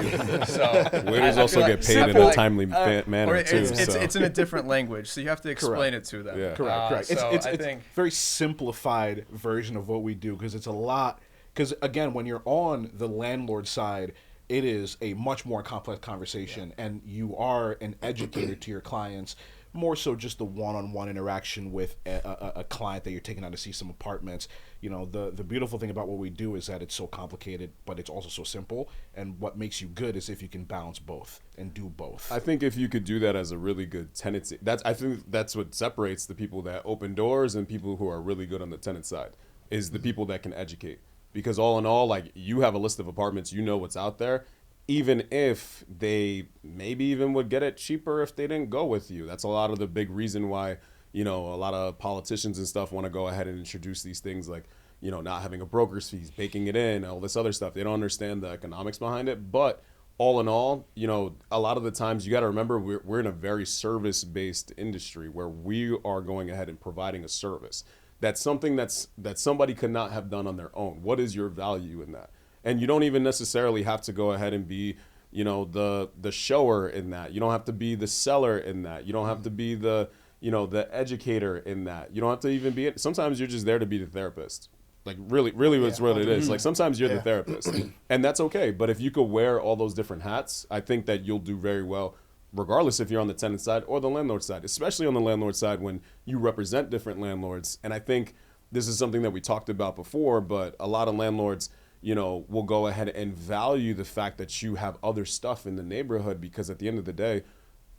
So Waiters I also feel get paid I in feel a like, timely manner too. It's in a different language, so you have to explain it to them. Yeah. Correct. So It's I a think very simplified version of what we do, because it's a lot. Because again, when you're on the landlord side, it is a much more complex conversation, and you are an educator to your clients. More so just the one-on-one interaction with a client that you're taking out to see some apartments. You know, the beautiful thing about what we do is that it's so complicated, but it's also so simple. And what makes you good is if you can balance both and do both. I think if you could do that as a really good tenancy, I think that's what separates the people that open doors and people who are really good on the tenant side, is the people that can educate. Because all in all, like, you have a list of apartments, you know what's out there. Even if they maybe even would get it cheaper if they didn't go with you. That's a lot of the big reason why, you know, a lot of politicians and stuff want to go ahead and introduce these things like, you know, not having a broker's fees, baking it in, all this other stuff. They don't understand the economics behind it. But all in all, you know, a lot of the times you got to remember we're in a very service-based industry where we are going ahead and providing a service. That's something that somebody could not have done on their own. What is your value in that? And you don't even necessarily have to go ahead and be, you know, the shower in that. You don't have to be the seller in that. You don't have to be the, you know, the educator in that. You don't have to even be it. Sometimes you're just there to be the therapist. Like really that's what it is. Like sometimes you're the therapist, and that's okay. But if you could wear all those different hats, I think that you'll do very well, regardless if you're on the tenant side or the landlord side, especially on the landlord side when you represent different landlords. And I think this is something that we talked about before, but a lot of landlords, you know, will go ahead and value the fact that you have other stuff in the neighborhood, because at the end of the day,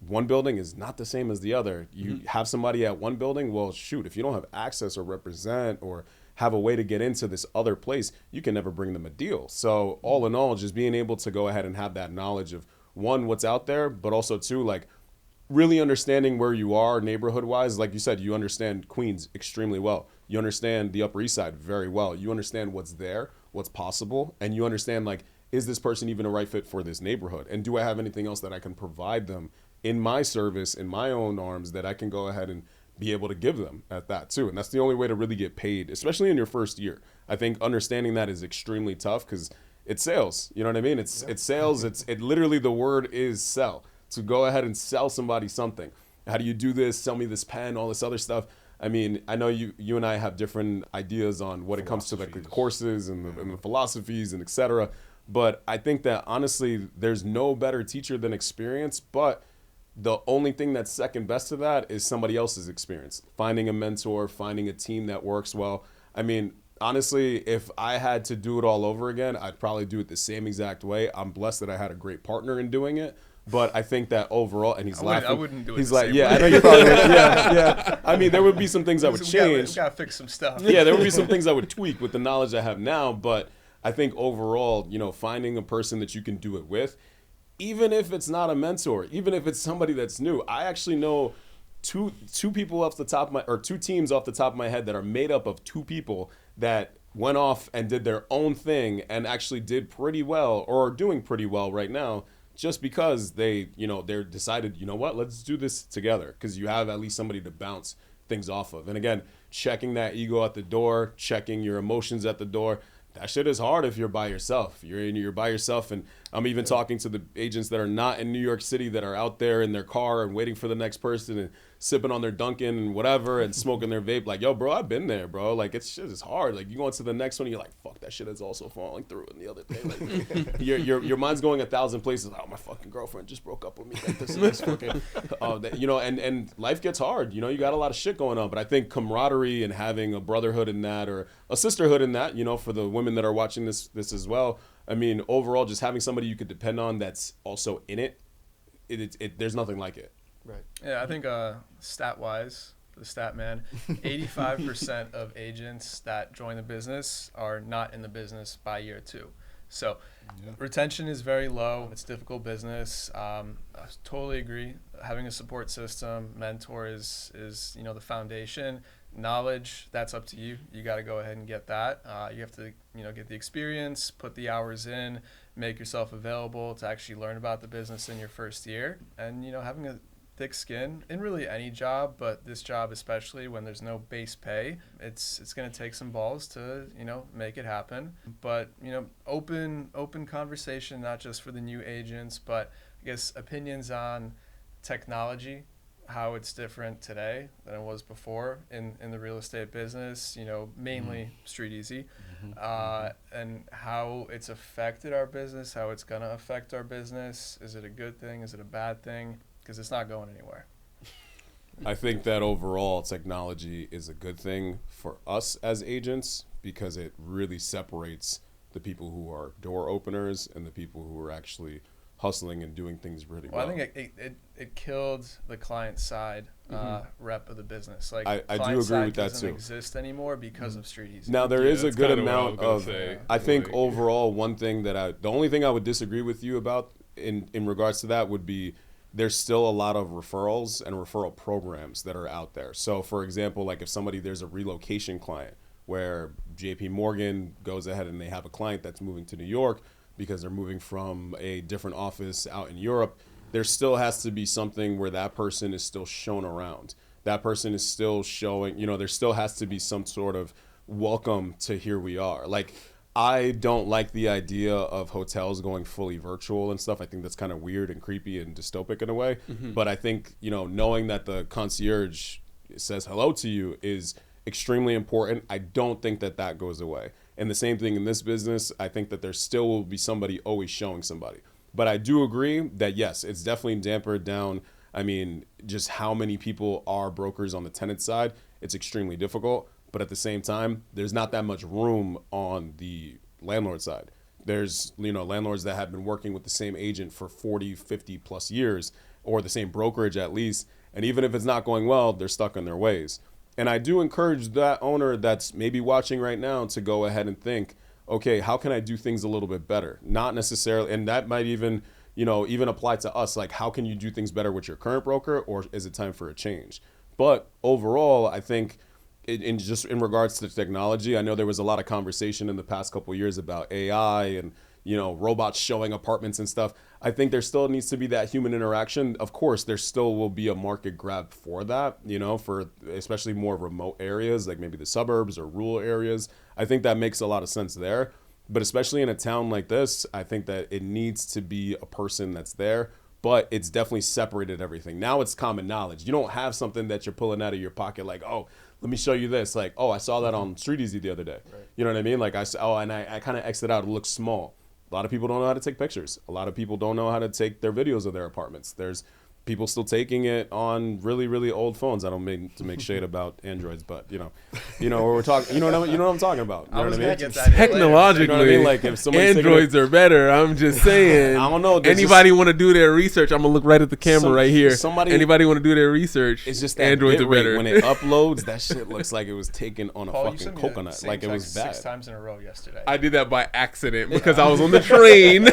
one building is not the same as the other. You have somebody at one building, well, shoot, if you don't have access or represent or have a way to get into this other place, you can never bring them a deal. So all in all, just being able to go ahead and have that knowledge of, one, what's out there, but also two, like really understanding where you are neighborhood wise. Like you said, you understand Queens extremely well. You understand the Upper East Side very well. You understand what's there, what's possible, and you understand, like, is this person even a right fit for this neighborhood? And do I have anything else that I can provide them in my service, in my own arms, that I can go ahead and be able to give them at that too? And that's the only way to really get paid, especially in your first year. I think understanding that is extremely tough because it's sales. You know what I mean? It's sales. It literally, the word is sell. To go ahead and sell somebody something. How do you do this? Sell me this pen, all this other stuff. I mean, I know you and I have different ideas on what it comes to, like the courses and the philosophies and et cetera. But I think that honestly, there's no better teacher than experience. But the only thing that's second best to that is somebody else's experience. Finding a mentor, finding a team that works well. I mean, honestly, if I had to do it all over again, I'd probably do it the same exact way. I'm blessed that I had a great partner in doing it. But I think that overall, and he's laughing. I wouldn't do it. He's the like, same yeah, way. I know you probably would. Yeah. I mean, there would be some things I would change. We gotta fix some stuff. Yeah, there would be some things I would tweak with the knowledge I have now. But I think overall, you know, finding a person that you can do it with, even if it's not a mentor, even if it's somebody that's new. I actually know two people off the top of my, or two teams off the top of my head that are made up of two people that went off and did their own thing and actually did pretty well, or are doing pretty well right now. Just because they're decided, you know what, let's do this together, because you have at least somebody to bounce things off of. And again, checking that ego at the door, checking your emotions at the door. That shit is hard if you're by yourself. You're by yourself, and I'm even talking to the agents that are not in New York City that are out there in their car and waiting for the next person and sipping on their Dunkin' and whatever and smoking their vape. Like, yo, bro, I've been there, bro. Like, it's shit is hard. Like, you go on to the next one, and you're like, fuck, that shit is also falling through. And the other thing, like, your mind's going 1,000 places. Like, oh, my fucking girlfriend just broke up with me. Like, this is fucking, and life gets hard. You know, you got a lot of shit going on. But I think camaraderie and having a brotherhood in that, or a sisterhood in that, you know, for the women that are watching this as well. I mean, overall, just having somebody you could depend on that's also in it, there's nothing like it. Right. Yeah, I think stat-wise, the stat man, 85% of agents that join the business are not in the business by year 2. So retention is very low. It's difficult business. I totally agree. Having a support system, mentor is the foundation. Knowledge, that's up to you. You got to go ahead and get that. You have to get the experience, put the hours in, make yourself available to actually learn about the business in your first year. And having a thick skin in really any job, but this job especially, when there's no base pay, it's going to take some balls to make it happen. But open conversation, not just for the new agents, but I guess opinions on technology, how it's different today than it was before in the real estate business, mainly Street Easy, and how it's affected our business, how it's going to affect our business. Is it a good thing? Is it a bad thing? Because it's not going anywhere. I think that overall technology is a good thing for us as agents because it really separates the people who are door openers and the people who are actually hustling and doing things really well. I think it killed the client side rep of the business. Like I do agree with that doesn't too. Exist anymore because of Street Easy. Now there is a good amount of. I think Like, overall one thing that the only thing I would disagree with you about in regards to that would be there's still a lot of referrals and referral programs that are out there. So for example, like if there's a relocation client where JP Morgan goes ahead and they have a client that's moving to New York because they're moving from a different office out in Europe, there still has to be something where that person is still shown around. That person is still showing, there still has to be some sort of welcome to here we are. Like, I don't like the idea of hotels going fully virtual and stuff. I think that's kind of weird and creepy and dystopic in a way. But I think, knowing that the concierge says hello to you is extremely important. I don't think that goes away. And the same thing in this business, I think that there still will be somebody always showing somebody. But I do agree that, yes, it's definitely dampered down. I mean, just how many people are brokers on the tenant side, it's extremely difficult. But at the same time, there's not that much room on the landlord side. There's, landlords that have been working with the same agent for 40, 50 plus years, or the same brokerage at least. And even if it's not going well, they're stuck in their ways. And I do encourage that owner that's maybe watching right now to go ahead and think, okay, how can I do things a little bit better? Not necessarily, and that might even apply to us. Like, how can you do things better with your current broker, or is it time for a change? But overall, I think in regards to technology, I know there was a lot of conversation in the past couple of years about AI and robots showing apartments and stuff. I think there still needs to be that human interaction. Of course, there still will be a market grab for that, for especially more remote areas, like maybe the suburbs or rural areas. I think that makes a lot of sense there. But especially in a town like this, I think that it needs to be a person that's there. But it's definitely separated everything. Now it's common knowledge. You don't have something that you're pulling out of your pocket like, oh, let me show you this. Like, oh, I saw that on Street Easy the other day. Right. You know what I mean? Like, I kind of X'd it out. It looks small. A lot of people don't know how to take pictures. A lot of people don't know how to take their videos of their apartments. There's people still taking it on really, really old phones. I don't mean to make shade about Androids, but we're talking. You know what I'm talking about. You know what I mean? Technologically, you know what I mean? Like if Androids are better. I'm just saying. I don't know. Anybody want to do their research? I'm gonna look right at the camera right here. Anybody want to do their research? It's just that Androids are better. When it uploads, that shit looks like it was taken on a Paul, fucking coconut. Like it was bad. 6 times in a row yesterday. I did that by accident because I was on the train.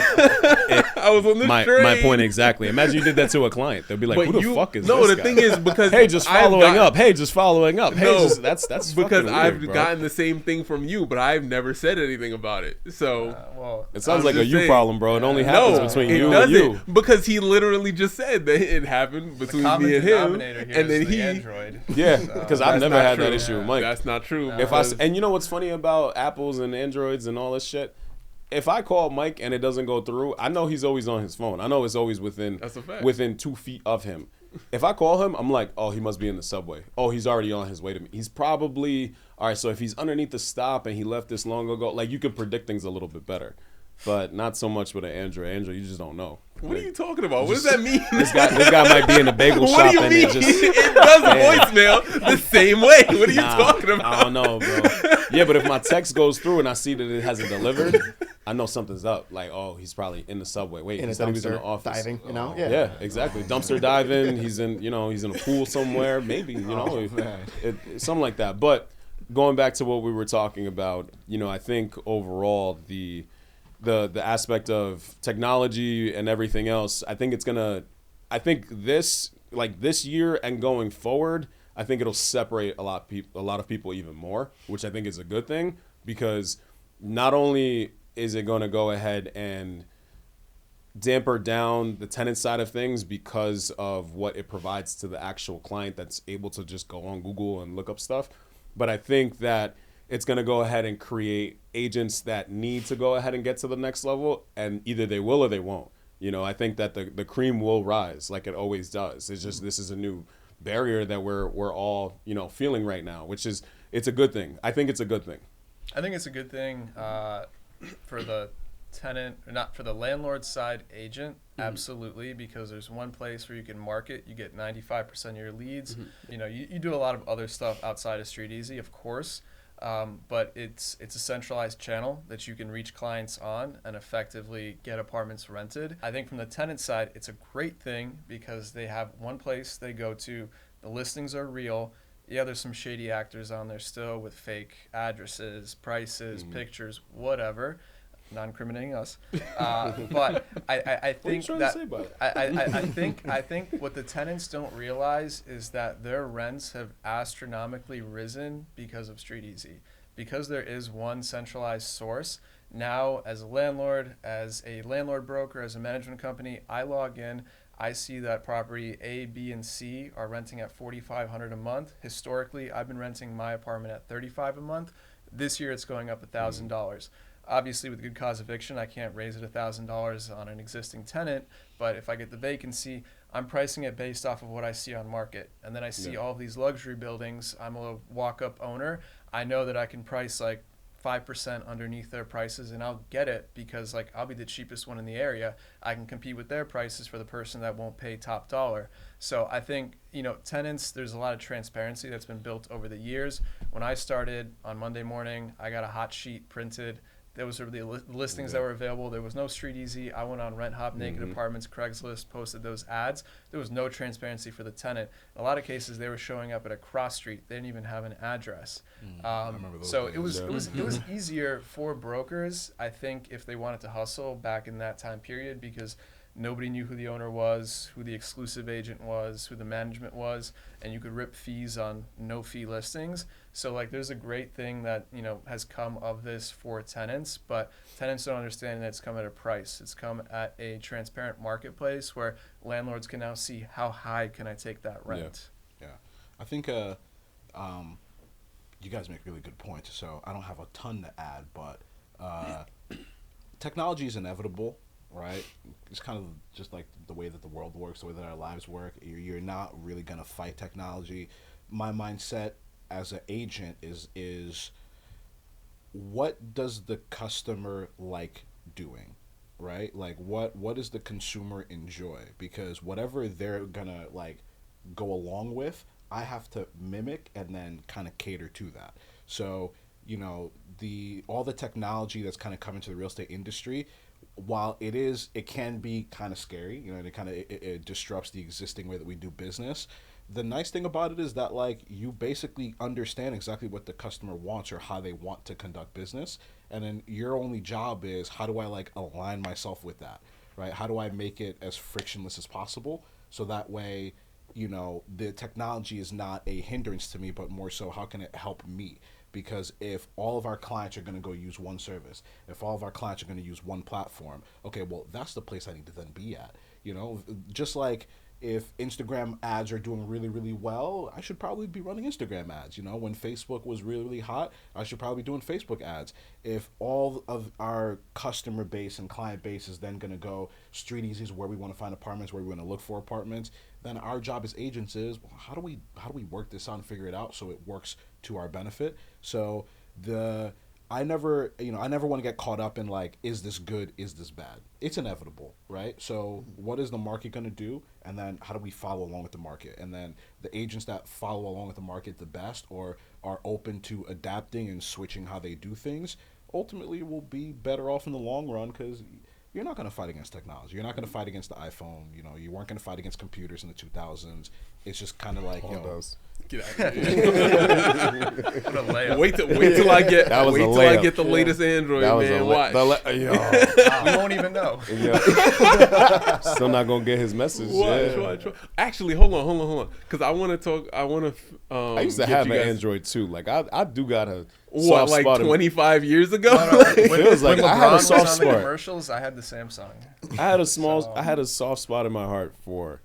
I was on the train. My point exactly. Imagine you did that to a client. They'd be like, "Who the fuck is this the guy?" thing is because hey, just following up. Hey, just following up. Hey, No, that's because fucking I've weird, bro. gotten the same thing from you, but I've never said anything about it. So Well, It sounds I'm like a just you saying. problem, bro. It only happens between it you doesn't, and you. because he literally just said that it happened between common me and him, denominator here and then is the he. Android. Yeah, because I've That's never not had true. that issue with Mike. That's not true. And you know what's funny about Apples and Androids and all this shit? If I call Mike and it doesn't go through, I know he's always on his phone. I know it's always That's a fact. within 2 feet of him. If I call him, I'm like, oh, he must be in the subway. Oh, he's already on his way to me. He's probably, all right, so if he's underneath the stop and he left this long ago, like you can predict things a little bit better. But not so much with an Android. Android, you just don't know. What are you talking about? What does that mean? This guy might be in the bagel What shop do you and mean? it just... It does voicemail the same way. What are you talking about? I don't know, bro. Yeah, but if my text goes through and I see that it hasn't delivered, I know something's up. Like, oh, he's probably in the subway. Wait, In he a said he was in the dumpster, office. diving, Yeah, exactly. Dumpster diving. He's in a pool somewhere. Maybe, something like that. But going back to what we were talking about, I think overall the aspect of technology and everything else, I think this year and going forward, I think it'll separate a lot of people even more, which I think is a good thing, because not only is it going to go ahead and damper down the tenant side of things because of what it provides to the actual client that's able to just go on Google and look up stuff, but I think that it's going to go ahead and create agents that need to go ahead and get to the next level, and either they will or they won't. I think that the cream will rise like it always does. It's just, this is a new barrier that we're all, feeling right now, it's a good thing. I think it's a good thing. I think it's a good thing for the tenant, or not for the landlord side agent, absolutely, because there's one place where you can market, you get 95% of your leads. You do a lot of other stuff outside of Street Easy, of course, but it's a centralized channel that you can reach clients on and effectively get apartments rented. I think from the tenant side, it's a great thing because they have one place they go to, the listings are real. Yeah, there's some shady actors on there still with fake addresses, prices, pictures, whatever. Not incriminating us, but I think I think what the tenants don't realize is that their rents have astronomically risen because of Street Easy, because there is one centralized source. Now, as a landlord broker, as a management company, I log in. I see that property A, B, and C are renting at $4,500 a month. Historically, I've been renting my apartment at $35 a month. This year, it's going up $1,000. Obviously, with good cause eviction, I can't raise it $1,000 on an existing tenant. But if I get the vacancy, I'm pricing it based off of what I see on market. And then I see all of these luxury buildings. I'm a walk-up owner. I know that I can price like 5% underneath their prices, and I'll get it because I'll be the cheapest one in the area. I can compete with their prices for the person that won't pay top dollar. So I think, tenants, there's a lot of transparency that's been built over the years. When I started on Monday morning, I got a hot sheet printed. Those were the listings that were available. There was no Street Easy. I went on Rent Hop, Naked Apartments, Craigslist, posted those ads. There was no transparency for the tenant. In a lot of cases, they were showing up at a cross street. They didn't even have an address. So it was easier for brokers, I think, if they wanted to hustle back in that time period, because nobody knew who the owner was, who the exclusive agent was, who the management was, and you could rip fees on no-fee listings. So, there's a great thing that, has come of this for tenants, but tenants don't understand that it's come at a price. It's come at a transparent marketplace where landlords can now see how high can I take that rent. Yeah. I think you guys make really good points, so I don't have a ton to add, but technology is inevitable. Right? It's kind of just like the way that the world works, the way that our lives work. You're not really going to fight technology. My mindset as an agent is what does the customer like doing? Right? What does the consumer enjoy? Because whatever they're going to go along with, I have to mimic and then kind of cater to that. So, all the technology that's kind of coming to the real estate industry, while it can be kind of scary, it disrupts the existing way that we do business. The nice thing about it is that you basically understand exactly what the customer wants or how they want to conduct business, and then your only job is, how do I align myself with that, right? How do I make it as frictionless as possible, so that way the technology is not a hindrance to me, but more so how can it help me? Because if all of our clients are going to go use one service, if all of our clients are going to use one platform, okay, well, that's the place I need to then be at. Just like if Instagram ads are doing really, really well, I should probably be running Instagram ads. When Facebook was really, really hot, I should probably be doing Facebook ads. If all of our customer base and client base is then going to go Street Easy is where we want to find apartments, where we want to look for apartments, then our job as agents is, well, how do we work this out and figure it out so it works to our benefit? So I never want to get caught up in is this good, is this bad? It's inevitable, right? So what is the market going to do? And then how do we follow along with the market? And then the agents that follow along with the market the best, or are open to adapting and switching how they do things, ultimately will be better off in the long run, because you're not going to fight against technology. You're not going to fight against the iPhone. You know, you weren't going to fight against computers in the 2000s. It's just kind of like, All yo, those. Get out of here. What a layup. Wait till I get That was wait a till I layup. get the latest Android, That was man. Watch. yo. You won't even know. Still not gonna get his message. Watch. Actually, hold on. Because I want to talk. I want to. I used to have an Android too. Like I do got a What, soft like spot. 25 years ago? It feels like when I had a LeBron soft was on the spot. commercials, I had the Samsung. I had a soft spot in my heart for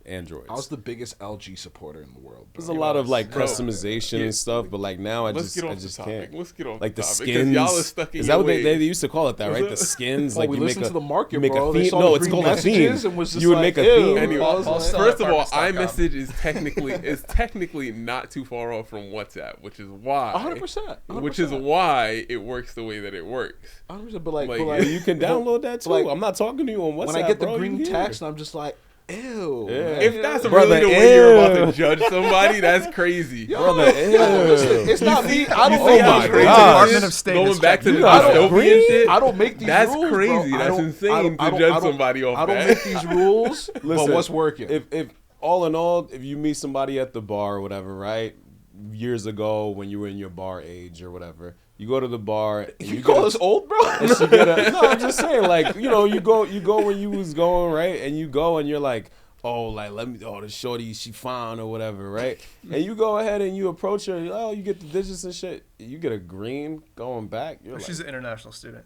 Androids. I was the biggest LG supporter in the world. Bro. There's a lot of like Bro. customization Yeah. and stuff, but like now I Let's just get off just the topic. can't. Let's get off Like the the topic, 'cause skins. y'all are stuck in Is your that what they ways. used to call it? That right? Is The it? skins. Oh, Like we you make listened a to the market, you make bro. a They theme. saw No, the it's green called a theme. messages and was just You would like, make a ew. theme. Anyway, Paul still first at of all, partners.com. iMessage is technically not too far off from WhatsApp, which is why 100%. which is why it works the way that it works. 100%. But like, Like, but Yeah, like you can download that too. like, I'm not talking to you on WhatsApp. when I get the bro, green you here. text, I'm just like, ew. Yeah. If that's Brother, really the way you're about ew. to judge somebody, that's crazy. Brother, ew. It's not me. I don't You make see how my these crazy God. this Department is? of State Going has back to checked the you I out. don't dystopian shit. I don't make these That's rules. crazy. Bro. That's insane to judge somebody off I don't that. make these rules, but Listen, what's working? If all in all, if you meet somebody at the bar or whatever, right? Years ago when you were in your bar age or whatever, you go to the bar. And you get call a- us old, bro? and she get a- no, I'm just saying, like, you know, you go when you was going, right? And you go and you're like, oh, like, the shorty, she fine or whatever, right? And you go ahead and you approach her, oh, you get the digits and shit. You get a green going back. You're She's like, an international student.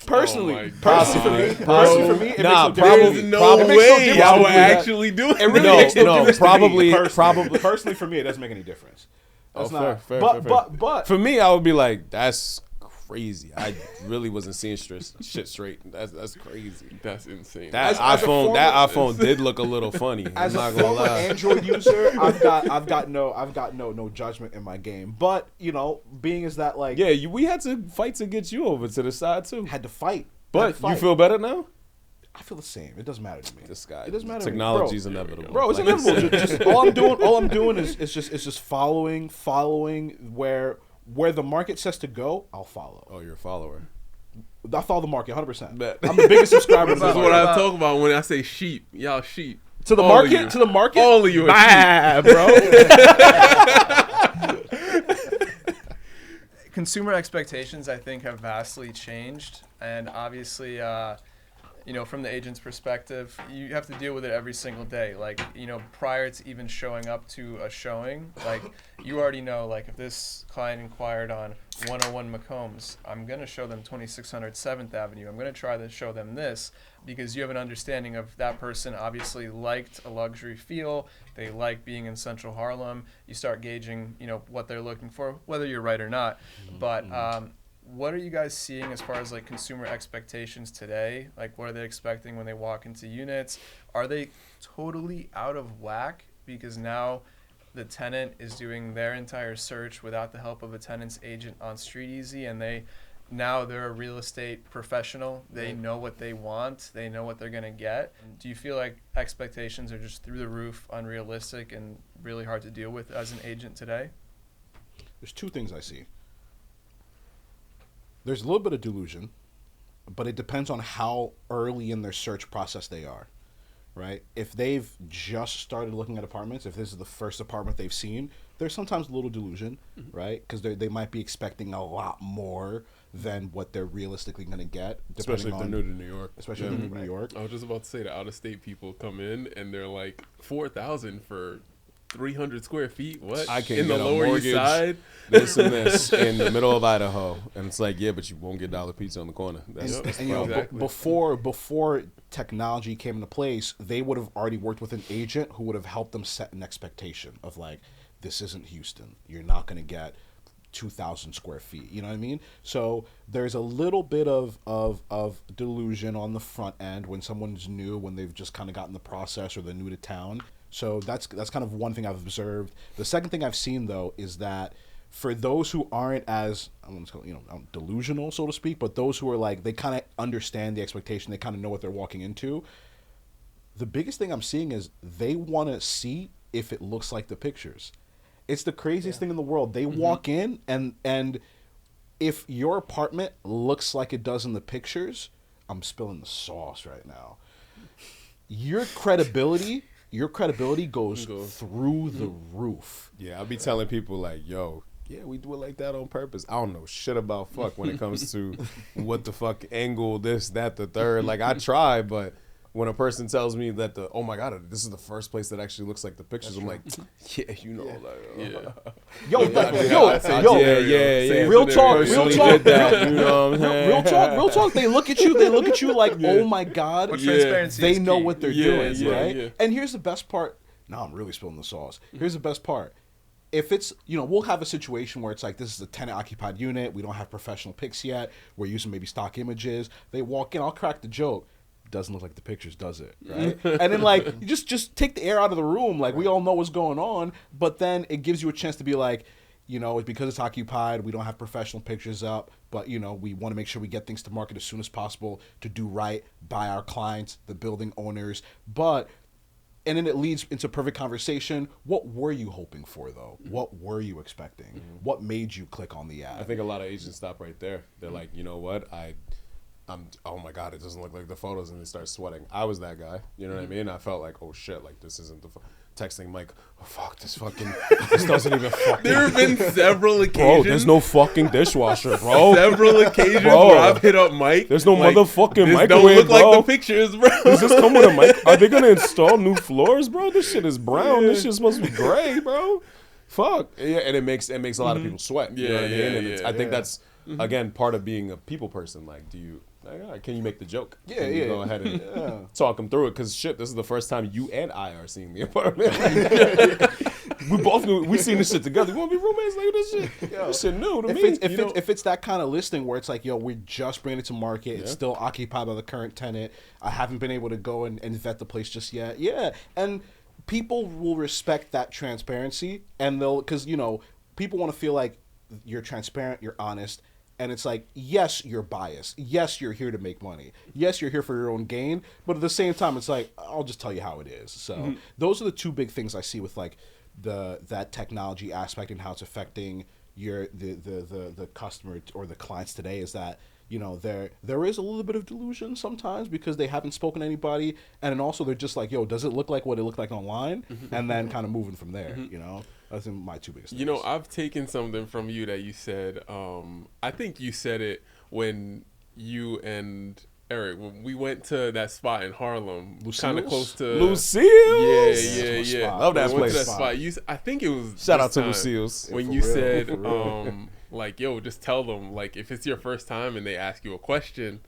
Personally, Oh my personally for me, Possibly. personally for me, it Nah, makes no difference. probably- There's no probably- It makes no way difference y'all to were me. That- actually doing It really No, makes no no, difference probably- to me, probably- personally for me, it doesn't make any difference. That's Oh, not. fair, but fair. but For me, I would be like, that's crazy. I really wasn't seeing shit straight. That's crazy. That's insane. That As a iPhone, former- that iPhone did look a little funny. as I'm a not gonna former lie. Android user, I've got no judgment in my game. But you know, being as that like Yeah, we had to fight to get you over to the side too. had to fight. Had But to fight. you feel better now? I feel the same. It doesn't matter to me. This guy. It doesn't matter. Technology's to me. inevitable. Bro, it's Like inevitable. said. Just all I'm doing is just following where the market says to go. I'll follow. Oh, you're a follower. I follow the market 100%. Bet. I'm the biggest subscriber to the That's market. what I about- talk about when I say sheep. Y'all sheep. To the All of you. market, to the market. All of you are sheep. bro. Consumer expectations, I think, have vastly changed, and obviously, you know, from the agent's perspective, you have to deal with it every single day. Like, you know, prior to even showing up to a showing, like, you already know, like, if this client inquired on 101 McCombs, I'm going to show them 2600 7th Avenue. I'm going to try to show them this because you have an understanding of that person obviously liked a luxury feel. They like being in Central Harlem. You start gauging, you know, what they're looking for, whether you're right or not. But what are you guys seeing as far as like consumer expectations today? Like, what are they expecting when they walk into units? Are they totally out of whack because now the tenant is doing their entire search without the help of a tenant's agent on StreetEasy, and they're a real estate professional. They know what they want. They know what they're going to get. Do you feel like expectations are just through the roof, unrealistic, and really hard to deal with as an agent today? There's two things I see. There's a little bit of delusion, but it depends on how early in their search process they are, right? If they've just started looking at apartments, if this is the first apartment they've seen, there's sometimes a little delusion, right? Because they might be expecting a lot more than what they're realistically going to get, Especially if they're new to New York. Especially if they're new to New York. I was just about to say the out-of-state people come in and they're like 4,000 for 300 square feet. What? I can in get the a Lower mortgage, East Side. This and this in the middle of Idaho, and it's like, yeah, but you won't get dollar pizza on the corner. That's, Yep. that's the And you know, problem. Exactly. before technology came into place, they would have already worked with an agent who would have helped them set an expectation of like, this isn't Houston. You're not going to get 2,000 square feet. You know what I mean? So there's a little bit of delusion on the front end when someone's new, when they've just kind of gotten the process or they're new to town. So that's kind of one thing I've observed. The second thing I've seen though is that for those who aren't as delusional, so to speak, but those who are like, they kind of understand the expectation, they kind of know what they're walking into. The biggest thing I'm seeing is they want to see if it looks like the pictures. It's the craziest thing in the world. They walk in and if your apartment looks like it does in the pictures, I'm spilling the sauce right now. Your credibility goes through the roof. Yeah, I'll be telling people like, yo, yeah, we do it like that on purpose. I don't know shit about fuck when it comes to what the fuck angle, this, that, the third. Like, I try, but when a person tells me that oh my God, this is the first place that actually looks like the pictures, I'm like, yeah, you know, like, Real talk. They look at you like, oh my God, But transparency they is know key. what they're doing, right? Yeah. And here's the best part. Now I'm really spilling the sauce. Here's the best part. If it's, we'll have a situation where it's like, this is a tenant occupied unit. We don't have professional pics yet. We're using maybe stock images. They walk in, I'll crack the joke. Doesn't look like the pictures, does it? Right? And then like, you just take the air out of the room. Like, we all know what's going on, but then it gives you a chance to be like, it's because it's occupied. We don't have professional pictures up, but we want to make sure we get things to market as soon as possible to do right by our clients, the building owners. And then it leads into perfect conversation. What were you hoping for, though? What were you expecting? What made you click on the ad? I think a lot of agents stop right there. They're like, you know what? Oh my God, it doesn't look like the photos, and they start sweating. I was that guy. You know what I mean? I felt like, oh shit, like this isn't the texting Mike. Oh fuck, this doesn't even fucking. There have been several occasions. Bro, there's no fucking dishwasher, bro. Several occasions Bro, where I've hit up Mike. There's no like, motherfucking this microwave, don't look bro. like the pictures, bro. Does this come with a mic? Are they gonna install new floors, bro? This shit is brown. This shit's supposed to be gray, bro. Fuck. Yeah, and it makes a lot of people sweat. You know what I mean? And I think that's again part of being a people person. Like, can you make the joke? Can you go ahead and talk them through it? Because shit, this is the first time you and I are seeing the apartment. We both knew we seen this shit together. We want to be roommates like this shit. This shit new to me. If it's that kind of listing where it's like, we're just bringing it to market. It's still occupied by the current tenant. I haven't been able to go and vet the place just yet. Yeah, and people will respect that transparency, and because people want to feel like you're transparent, you're honest. And it's like, yes, you're biased. Yes, you're here to make money. Yes, you're here for your own gain. But at the same time, it's like, I'll just tell you how it is. So those are the two big things I see with like that technology aspect and how it's affecting the customer or the clients today is that, there is a little bit of delusion sometimes because they haven't spoken to anybody. And then also they're just like, does it look like what it looked like online? And then kind of moving from there, That's my two biggest things. I've taken something from you that you said. I think you said it when you and Eric, when we went to that spot in Harlem, kind of close to Lucille's. Yeah. Love that Went place. to that spot. I think it was Shout out this to time Lucille's. when For you real, said, for real. like, just tell them, like, if it's your first time and they ask you a question,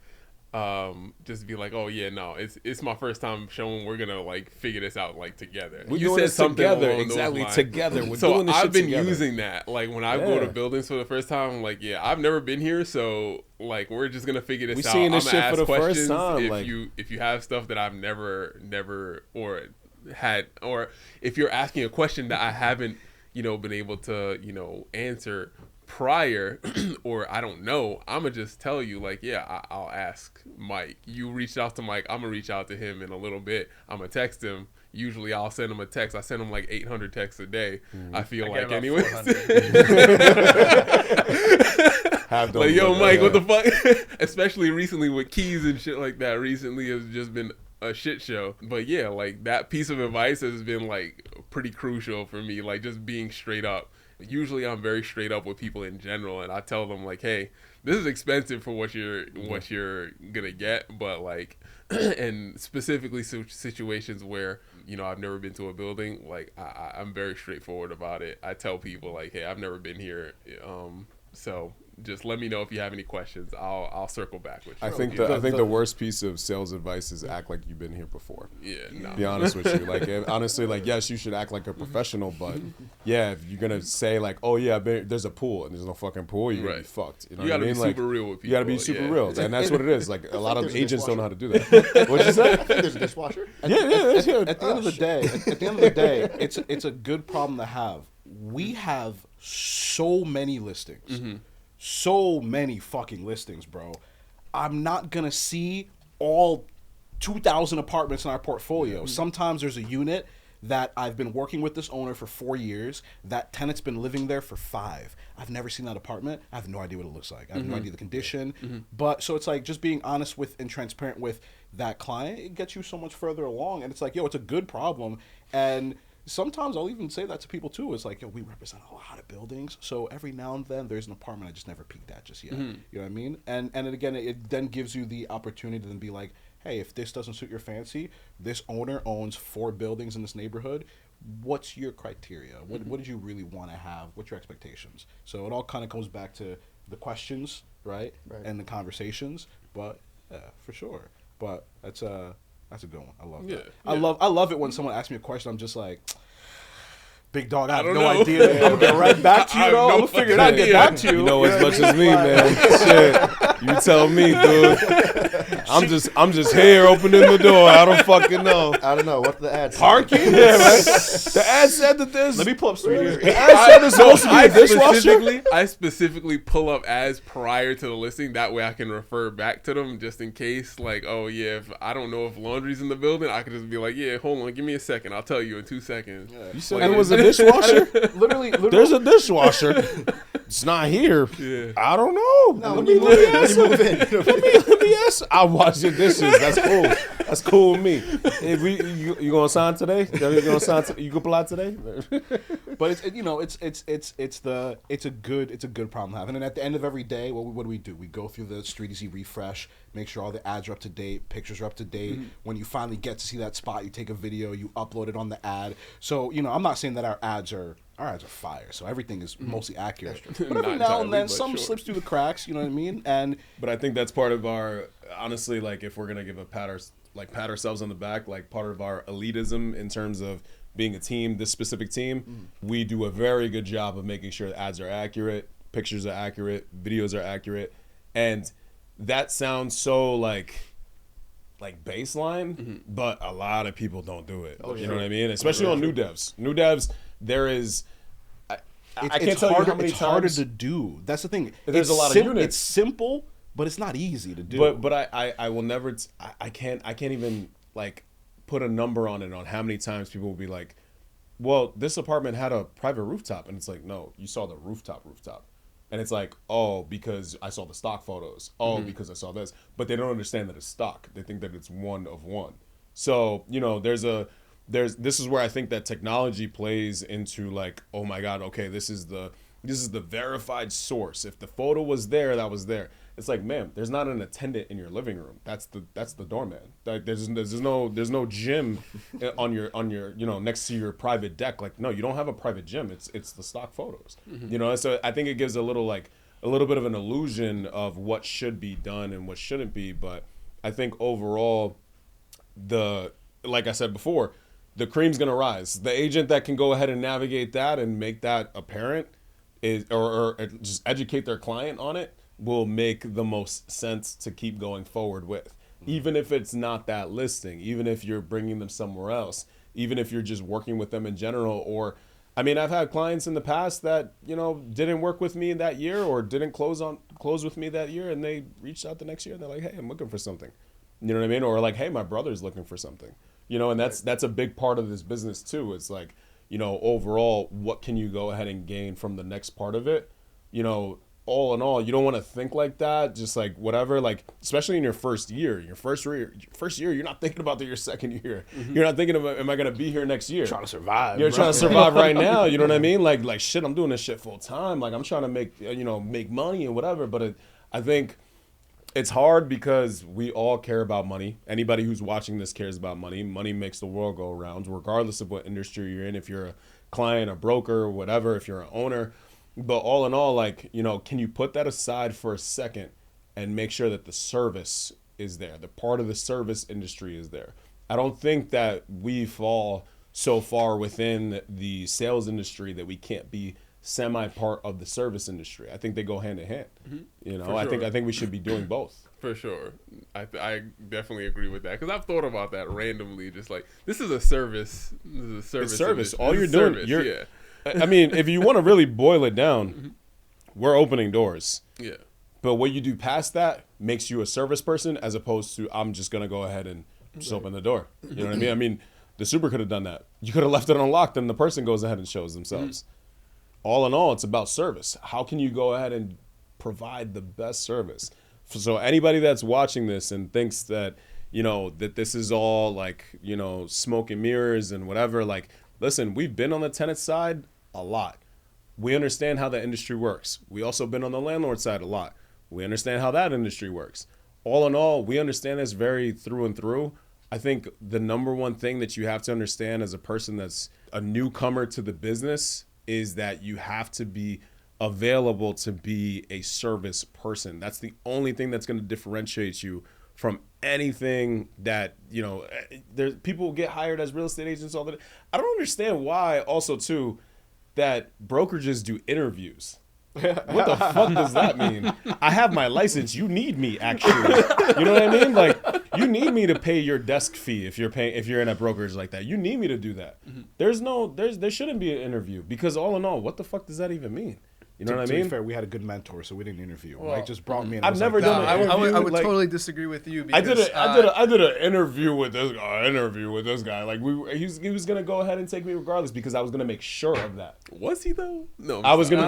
just be like, oh yeah, no, it's my first time showing. We're gonna like figure this out like together. We're you doing said this something together, along those exactly lines. together. We're So doing this I've shit been together. using that. Like when I go to Yeah. buildings for the first time, I'm like, yeah, I've never been here, so like we're just gonna figure this We out. seeing I'm this gonna shit ask for the first questions time, if like- you have stuff that I've never or had, or if you're asking a question that I haven't been able to answer prior or I don't know, I'm gonna just tell you like, yeah, I'll ask Mike. You reached out to Mike, I'm gonna reach out to him in a little bit. I'm gonna text him. Usually I'll send him a text. I send him like 800 texts a day. I feel I like get about anyways. 400. Have those Like, yo, with- Mike, what the fuck? Especially recently with keys and shit like that. Recently has just been a shit show. But yeah, like that piece of advice has been like pretty crucial for me. Like just being straight up. Usually I'm very straight up with people in general, and I tell them like, hey, this is expensive for what you're gonna get, but like, and specifically situations where I've never been to a building, like I'm very straightforward about it. I tell people like, hey, I've never been here, so just let me know if you have any questions. I'll circle back with you. I think the worst piece of sales advice is act like you've been here before. Yeah, no. Be honest with you. Like honestly, like yes, you should act like a professional, but yeah, if you're gonna say like, oh yeah, there's a pool and there's no fucking pool, you're gonna be Right. fucked. You know You what I gotta mean? be Like, super real with people. you gotta be super yeah. real, and that's what it is. Like a lot of there's a agents don't know how dishwasher. to do that. What'd you say? I think there's a dishwasher. At the end of the day, it's a good problem to have. We have so many listings. So many fucking listings, bro. I'm not gonna see all 2,000 apartments in our portfolio. Sometimes there's a unit that I've been working with this owner for 4 years. That tenant's been living there for 5. I've never seen that apartment. I have no idea what it looks like. I have no idea the condition. But so it's like just being honest with and transparent with that client, it gets you so much further along. And it's like, yo, it's a good problem. And sometimes I'll even say that to people too. It's like, yo, we represent a lot of buildings, so every now and then there's an apartment I just never peeked at just yet. You know what I mean? And again, it then gives you the opportunity to then be like, hey, if this doesn't suit your fancy, this owner owns 4 buildings in this neighborhood. What's your criteria? What did you really want to have? What's your expectations? So it all kind of comes back to the questions, right? And the conversations. But yeah, for sure. But that's a good one. I love that. Yeah. I love it when someone asks me a question. I'm just like, big dog, I have don't no know. idea. I'm gonna get right back to you, I though. have I'm no gonna figure it out and get back to you. You know as much as me, man. Shit, you tell me, dude. I'm just here opening the door. I don't fucking know. I don't know what the ad said. Parking? Yeah, right. The ad said that there's. Let me pull up some here. The ad said there's supposed to be a dishwasher. I specifically pull up ads prior to the listing. That way I can refer back to them just in case. Like, oh, yeah, if I don't know if laundry's in the building, I could just be like, yeah, hold on, give me a second. I'll tell you in 2 seconds. You said it was a dishwasher? Literally. There's a dishwasher. It's not here. Yeah. I don't know. No, when you move in. Let me ask. I'll wash your dishes. That's cool. That's cool with me. If you gonna sign today? You gonna sign? You gonna apply today? But it's a good problem to have. And then at the end of every day, what do? We go through the Street Easy refresh, make sure all the ads are up to date, pictures are up to date. When you finally get to see that spot, you take a video, you upload it on the ad. So I'm not saying that our ads are fire. So everything is mostly accurate. But every Not now and entirely, then, but something sure. slips through the cracks. You know what I mean? And But I think that's part of our, honestly, like if we're gonna give a pat ourselves on the back, like part of our elitism in terms of being a team, this specific team, we do a very good job of making sure the ads are accurate, pictures are accurate, videos are accurate, and that sounds so like baseline, but a lot of people don't do it. You know what I mean? Especially on new devs. New devs, there is. I can't tell you how many it's harder times to do. That's the thing. There's It's a lot of units. It's simple, but it's not easy to do. But I will never. I can't even like put a number on it on how many times people will be like, well, this apartment had a private rooftop, and it's like, no, you saw the rooftop, and it's like, oh, because I saw the stock photos, because I saw this, but they don't understand that it's stock. They think that it's one of one. So this is where I think that technology plays into like, oh my God, okay, this is the verified source. If the photo was there, that was there. It's like, man, there's not an attendant in your living room. That's the doorman. Like there's no gym on your next to your private deck. Like, no, you don't have a private gym. It's the stock photos. So I think it gives a little bit of an illusion of what should be done and what shouldn't be. But I think overall, like I said before, the cream's gonna rise. The agent that can go ahead and navigate that and make that apparent or just educate their client on it will make the most sense to keep going forward with. Even if it's not that listing, even if you're bringing them somewhere else, even if you're just working with them in general. Or, I mean, I've had clients in the past that, didn't work with me that year or didn't close with me that year, and they reached out the next year and they're like, hey, I'm looking for something. You know what I mean? Or like, hey, my brother's looking for something. And that's a big part of this business too. It's like, overall, what can you go ahead and gain from the next part of it? All in all, you don't want to think like that, just like whatever, like especially in your first year. Your first year, you're not thinking about your second year. You're not thinking about, am I going to be here next year? trying to survive. You're trying to survive right now. You know what I mean? Like shit, I'm doing this shit full time. Like I'm trying to make money and whatever. But I think it's hard because we all care about money. Anybody who's watching this cares about money. Money makes the world go around, regardless of what industry you're in. If you're a client, a broker, whatever, if you're an owner. But all in all, like, can you put that aside for a second and make sure that the service is there? The part of the service industry is there. I don't think that we fall so far within the sales industry that we can't be semi-part of the service industry. I think they go hand in hand. Sure. I think we should be doing both. For sure. I definitely agree with that because I've thought about that randomly. Just like, this is a service. It's service. Industry. All you're It's doing, service, I mean, if you want to really boil it down, we're opening doors. Yeah. But what you do past that makes you a service person as opposed to I'm just going to go ahead and just open the door. You know what I mean? I mean, The super could have done that. You could have left it unlocked, and the person goes ahead and shows themselves. All in all, it's about service. How can you go ahead and provide the best service? So anybody that's watching this and thinks that, you know, that this is all like, you know, smoke and mirrors and whatever, like, listen, we've been on the tenant side a lot. We understand how the industry works. We also been on the landlord side a lot. We understand how that industry works. All in all, we understand this very through and through. I think the number one thing that you have to understand as a person that's a newcomer to the business is that you have to be available to be a service person. That's the only thing that's going to differentiate you from anything that, you know, there's people get hired as real estate agents all the time. I don't understand why also too that brokerages do interviews. What the fuck does that mean? I have my license. You need me, actually. You know what I mean? Like, you need me to pay your desk fee if you're in a brokerage like that. You need me to do that. There shouldn't be an interview, because all in all, what the fuck does that even mean? You know what I To mean? be fair, we had a good mentor, so we didn't interview. Well, Mike just brought me in. I've was never like, done I an interview. would like, totally disagree with you I because did an interview with this guy. Like he was gonna go ahead and take me regardless, because I was gonna make sure of that. Was he though? No. I was gonna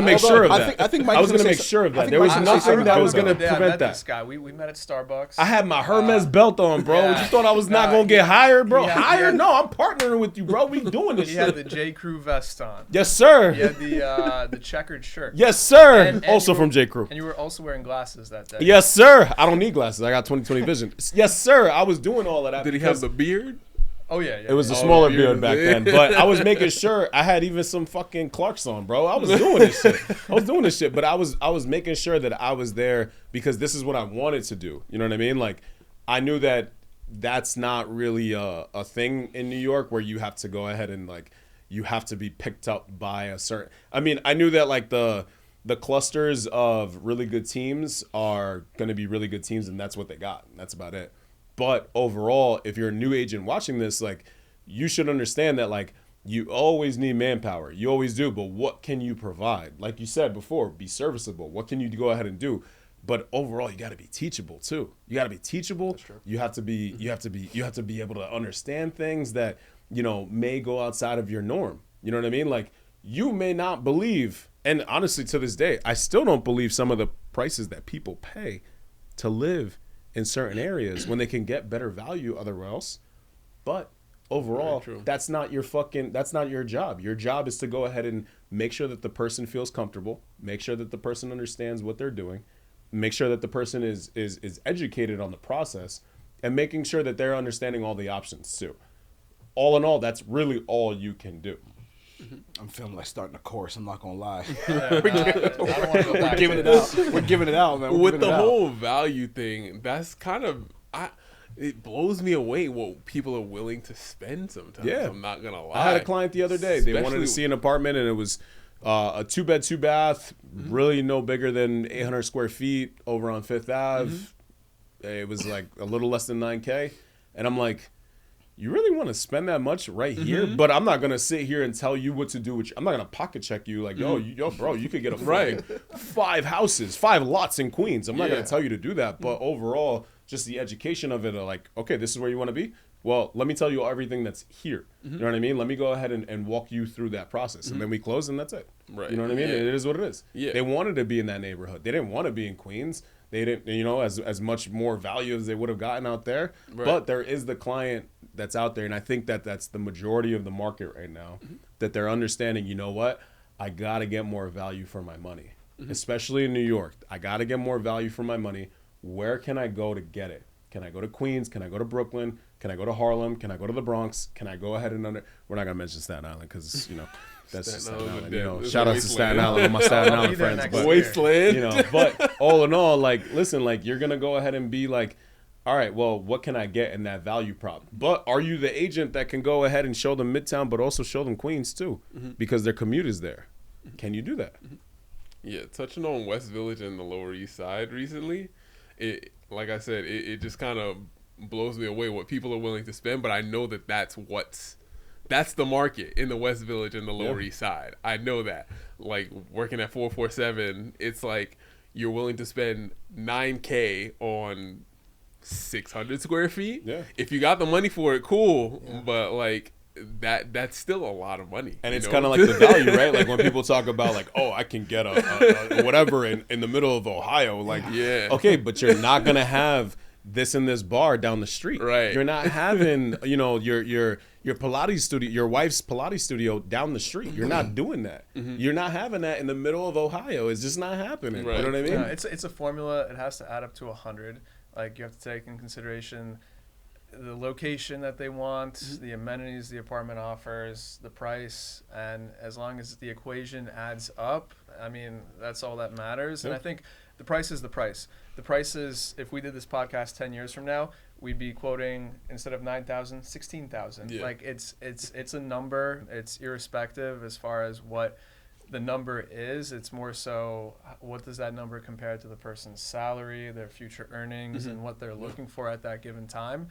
make sure of that. I think Mike I was was gonna gonna make say- sure of I that. think There Mike was was gonna say nothing that something was gonna about I prevent met that. this guy. We met at Starbucks. I had my Hermes belt on, bro. yeah. You thought I was not Nah, gonna get hired, bro? he had- Hired? No, I'm partnering with you, bro. We doing this He had shit. the J. Crew vest on. Yes, sir. He had the checkered shirt. Yes, sir. And Also you were- from J. Crew. And you were also wearing glasses that day. Yes, sir. I don't need glasses. I got 20/20 vision. Yes, sir. I was doing all of that. Did he because have the beard? Oh yeah. It was a yeah. smaller beard beard was back it. then, but I was making sure I had even some fucking Clarks on, bro. I was doing this shit. But I was making sure that I was there because this is what I wanted to do. You know what I mean? Like, I knew that that's not really a thing in New York where you have to go ahead and like you have to be picked up by a certain. I mean, I knew that like the clusters of really good teams are going to be really good teams, and that's what they got. And that's about it. But overall, if you're a new agent watching this, like, you should understand that, like, you always need manpower. You always do. But what can you provide? Like you said before, be serviceable. What can you go ahead and do? But overall, you got to be teachable too. You got to be teachable. You have to be able to understand things that, you know, may go outside of your norm. You know what I mean? Like, you may not believe, and honestly, to this day, I still don't believe some of the prices that people pay to live in certain areas when they can get better value otherwhere else. But overall, that's not your job. Your job is to go ahead and make sure that the person feels comfortable, make sure that the person understands what they're doing, make sure that the person is educated on the process, and making sure that they're understanding all the options too. All in all, that's really all you can do. I'm feeling like starting a course. I'm not gonna lie. I don't want to go back. We're giving it out. We're giving it out, man. We're With giving the it out. whole value thing, that's kind of it blows me away what people are willing to spend sometimes. Yeah. I'm not gonna lie. I had a client the other day. They wanted to Especially- see an apartment, and it was a 2-bed, 2-bath, really no bigger than 800 square feet over on Fifth Ave. It was like a little less than $9K, and I'm like, you really want to spend that much right here? But I'm not gonna sit here and tell you what to do. I'm not gonna pocket check you like, yo, bro, you could get a Right. 5 houses, 5 lots in Queens. I'm not gonna tell you to do that. But overall, just the education of it, like, okay, this is where you want to be. Well, let me tell you everything that's here. You know what I mean? Let me go ahead and walk you through that process, and then we close, and that's it. Right. You know what I mean? Yeah. It is what it is. Yeah. They wanted to be in that neighborhood. They didn't want to be in Queens. They didn't, you know, as much more value as they would have gotten out there. Right. But there is the client that's out there, and I think that that's the majority of the market right now, that they're understanding, you know what? I got to get more value for my money, especially in New York. I got to get more value for my money. Where can I go to get it? Can I go to Queens? Can I go to Brooklyn? Can I go to Harlem? Can I go to the Bronx? Can I go ahead and we're not going to mention Staten Island because, you know, that's just Staten Island, Island. You know, it's shout a out to Staten wasteland. Island, all my Staten I'll be Island there friends. next But, year. Wasteland. you know, but all in all, like, listen, like, you're going to go ahead and be like, all right, well, what can I get in that value prop? But are you the agent that can go ahead and show them Midtown, but also show them Queens too? Because their commute is there. Can you do that? Yeah, touching on West Village and the Lower East Side recently, it, like I said, it just kind of blows me away what people are willing to spend. But I know that that's the market in the West Village and the Lower East Side. I know that. Like, working at 447, it's like you're willing to spend $9K on 600 square feet. Yeah. If you got the money for it, cool. Yeah. But like that's still a lot of money. And you it's know? kind of like the value, right? Like when people talk about like, oh, I can get a whatever in the middle of Ohio. Like, Yeah. okay, but you're not going to have this in this bar down the street. Right. You're not having, your Pilates studio, your wife's Pilates studio down the street. You're not doing that. You're not having that in the middle of Ohio. It's just not happening. Right. You know what I mean? Yeah, it's a formula. It has to add up to 100. Like you have to take in consideration the location that they want, the amenities the apartment offers, the price, and as long as the equation adds up, I mean, that's all that matters. And I think the price is the price. The price is, if we did this podcast 10 years from now, we'd be quoting, instead of 9,000, 16,000. Yeah. Like it's a number. It's irrespective as far as what the number is. It's more so what does that number compare to the person's salary, their future earnings, and what they're looking for at that given time.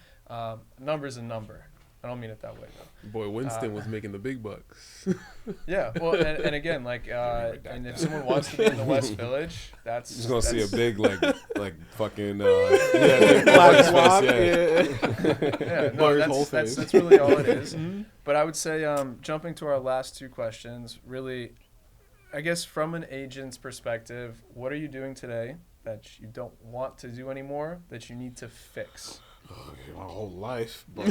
Number's a number. I don't mean it that way though. Boy, Winston was making the big bucks. Yeah, well, and again, like, and if someone wants to be in the West Village, that's Just gonna see a that's- big like fucking Black block, yeah. Yeah, no, Blur's whole that's face. really all it is. But I would say, jumping to our last two questions, really, I guess from an agent's perspective, what are you doing today that you don't want to do anymore that you need to fix? My whole life, but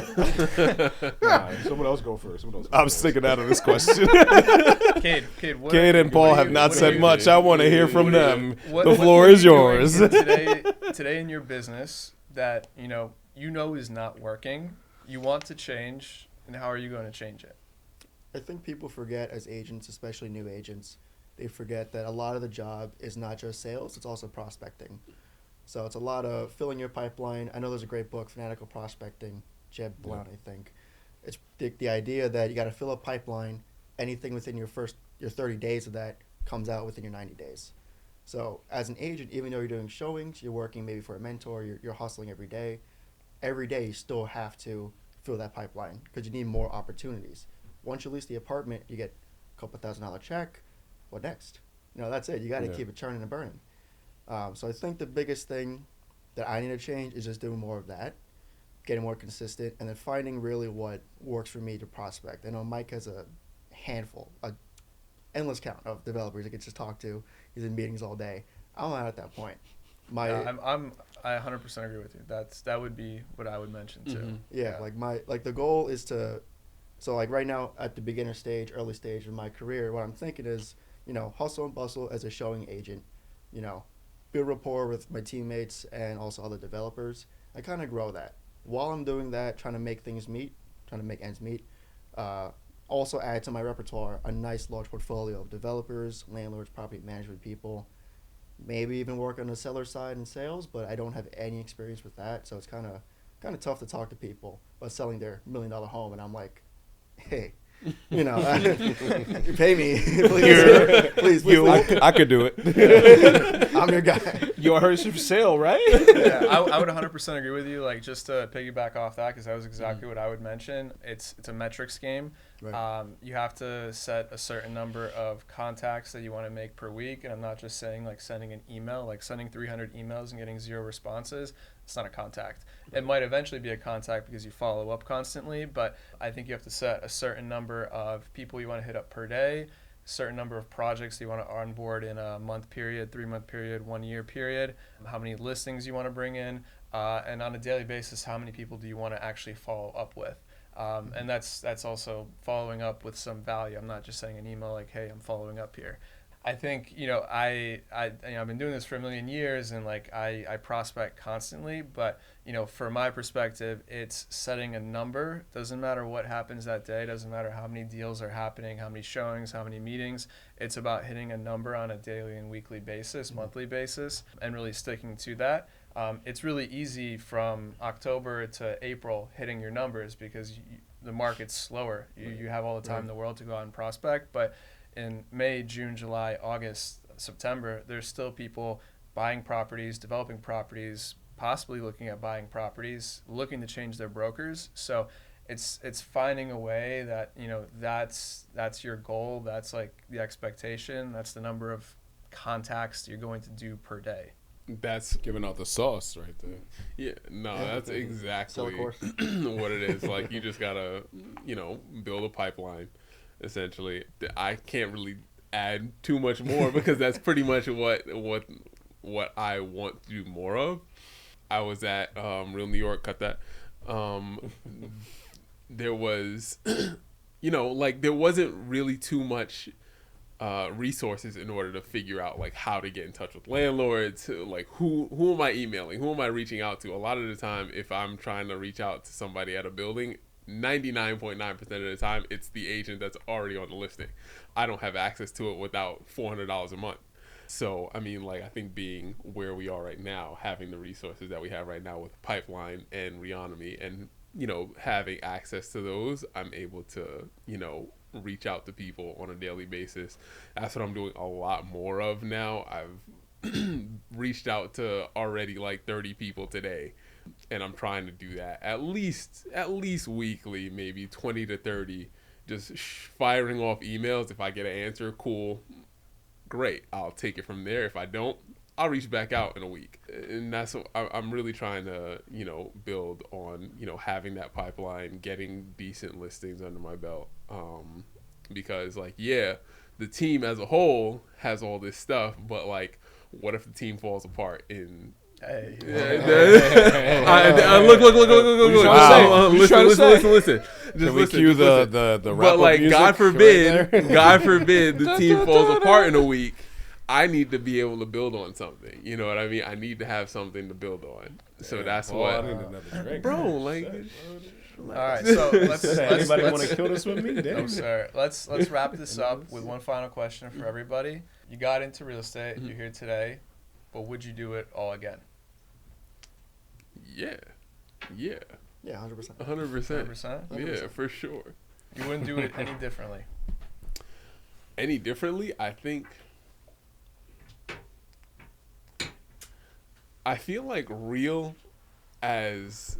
nah, someone else go first. I'm sticking out of this question. Cade, what Cade and Paul what are have you- not what are said you- much. I want to hear from what are them. what- The what floor are is you doing yours. today in your business that you know is not working, you want to change, and how are you going to change it? I think people forget as agents, especially new agents, they forget that a lot of the job is not just sales, it's also prospecting. So it's a lot of filling your pipeline. I know there's a great book, Fanatical Prospecting, Jeb Blount, I think. It's the idea that you got to fill a pipeline. Anything within your 30 days of that comes out within your 90 days. So as an agent, even though you're doing showings, you're working maybe for a mentor, you're hustling every day. Every day you still have to fill that pipeline because you need more opportunities. Once you lease the apartment, you get a couple $1,000 check. What next? That's it. You got to keep it churning and burning. So I think the biggest thing that I need to change is just doing more of that, getting more consistent, and then finding really what works for me to prospect. I know Mike has a handful, an endless count of developers he could just talk to. He's in meetings all day. I'm not at that point. I 100% agree with you. That would be what I would mention too. The goal is to, so like right now at the beginner stage, early stage of my career, what I'm thinking is, hustle and bustle as a showing agent, build rapport with my teammates and also other developers. I kind of grow that. While I'm doing that, trying to make ends meet, also add to my repertoire a nice large portfolio of developers, landlords, property management people, maybe even work on the seller side in sales, but I don't have any experience with that, so it's kind of tough to talk to people about selling their $1 million home, and I'm like, hey, pay me, please. I could do it. I'm your guy. You heard for sale, right? Yeah, I would 100% agree with you. Like, just to piggyback off that, because that was exactly what I would mention. It's a metrics game. Right. You have to set a certain number of contacts that you want to make per week, and I'm not just saying like sending an email, like sending 300 emails and getting 0 responses. It's not a contact. It might eventually be a contact because you follow up constantly, but I think you have to set a certain number of people you want to hit up per day, certain number of projects you want to onboard in a month period, 3-month period, 1 year period, how many listings you want to bring in, and on a daily basis, how many people do you want to actually follow up with. And that's also following up with some value. I'm not just sending an email like, hey, I'm following up here. I think, I've been doing this for a million years, and like I prospect constantly, but from my perspective, it's setting a number. Doesn't matter what happens that day, doesn't matter how many deals are happening, how many showings, how many meetings. It's about hitting a number on a daily and weekly basis, monthly basis, and really sticking to that. It's really easy from October to April hitting your numbers because the market's slower. You have all the time in the world to go out and prospect, but in May, June, July, August, September, there's still people buying properties, developing properties, possibly looking at buying properties, looking to change their brokers. So it's finding a way that, that's your goal. That's like the expectation. That's the number of contacts you're going to do per day. That's Giving out the sauce right there. yeah, no, that's Sell a exactly course. what it is. Like you just gotta, build a pipeline. Essentially, I can't really add too much more because that's pretty much what I want to do more of. I was at Real New York, cut that. There was, there wasn't really too much resources in order to figure out like how to get in touch with landlords. Like who am I emailing? Who am I reaching out to? A lot of the time, if I'm trying to reach out to somebody at a building, 99.9% of the time, it's the agent that's already on the listing. I don't have access to it without $400 a month. So, I mean, like, I think being where we are right now, having the resources that we have right now with Pipeline and Reonomy and, having access to those, I'm able to, reach out to people on a daily basis. That's what I'm doing a lot more of now. I've reached out to already like 30 people today, and I'm trying to do that at least weekly, maybe 20 to 30, just firing off emails. If I get an answer, cool, great, I'll take it from there. If I don't, I'll reach back out in a week. And that's what I'm really trying to, build on, having that pipeline, getting decent listings under my belt. Because like, yeah, the team as a whole has all this stuff, but like, what if the team falls apart in Hey. Look. Wow. Listen. Can we cue the But wrap-up like, music God right forbid, there? God forbid the team falls apart in a week. I need to be able to build on something. You know what I mean? I need to have something to build on. So that's I what, need another drink. bro. Like, All right, so let's Anybody want to kill this with me? No, Damn. sir. Let's wrap this up with one final question for everybody. You got into real estate. You're here today, but would you do it all again? yeah, Yeah, 100%. 100%. 100%? Yeah, for sure. You wouldn't do it any differently. Any differently? I feel like real as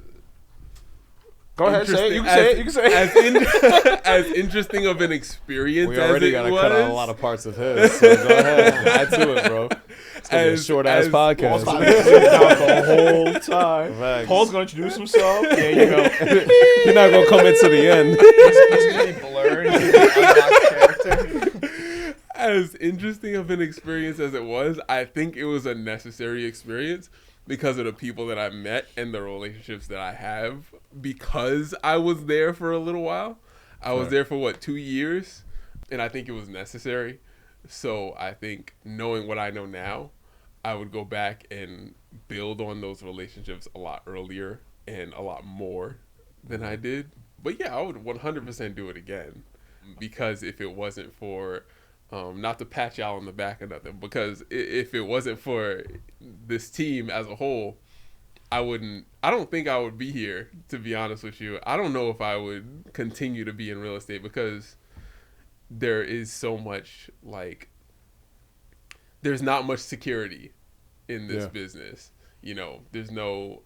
Go ahead, say it. You can say as it. as interesting of an experience We already as got it to was. cut out a lot of parts of his. So go ahead, add to it, bro. It's gonna be a short-ass podcast. the whole time. Facts. Paul's gonna introduce himself. There you go. You're not gonna come into the end. He's going to be blurred. He's going to be unlocked character. As interesting of an experience as it was, I think it was a necessary experience because of the people that I met and the relationships that I have, because I was there for a little while. I was there for 2 years, and I think it was necessary. So I think knowing what I know now, I would go back and build on those relationships a lot earlier and a lot more than I did. But yeah, I would 100% do it again, because if it wasn't for not to pat y'all on the back or nothing, because if it wasn't for this team as a whole, I don't think I would be here, to be honest with you. I don't know if I would continue to be in real estate, because there is so much, like, there's not much security in this business. There's no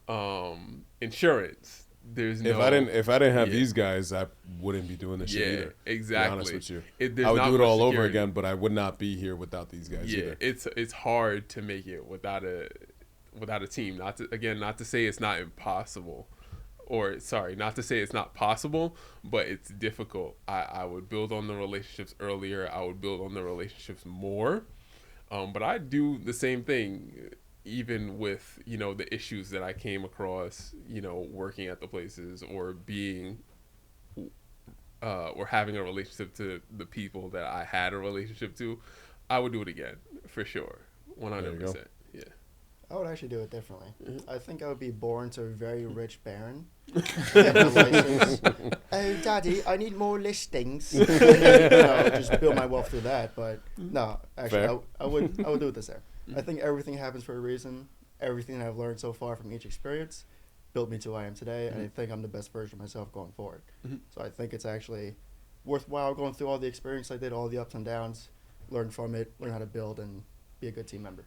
insurance. There's no. If I didn't have these guys, I wouldn't be doing this shit either. Exactly. To be honest with you, There's I would not do it much all over security. again, but I would not be here without these guys either. It's hard to make it without a team. Not to say it's not impossible, not to say it's not possible, but it's difficult. I would build on the relationships earlier. I would build on the relationships more, but I do the same thing. Even with, the issues that I came across, working at the places or being, or having a relationship to the people that I had a relationship to, I would do it again, for sure. 100%. Yeah. I would actually do it differently. Mm-hmm. I think I would be born to a very rich baron. Get my license. Oh, Daddy, I need more listings. Just build my wealth through that. But no, actually, I would do it the same. I think everything happens for a reason. Everything that I've learned so far from each experience built me to who I am today, and I think I'm the best version of myself going forward. So I think it's actually worthwhile going through all the experience I did, all the ups and downs, learn from it, learn how to build, and be a good team member.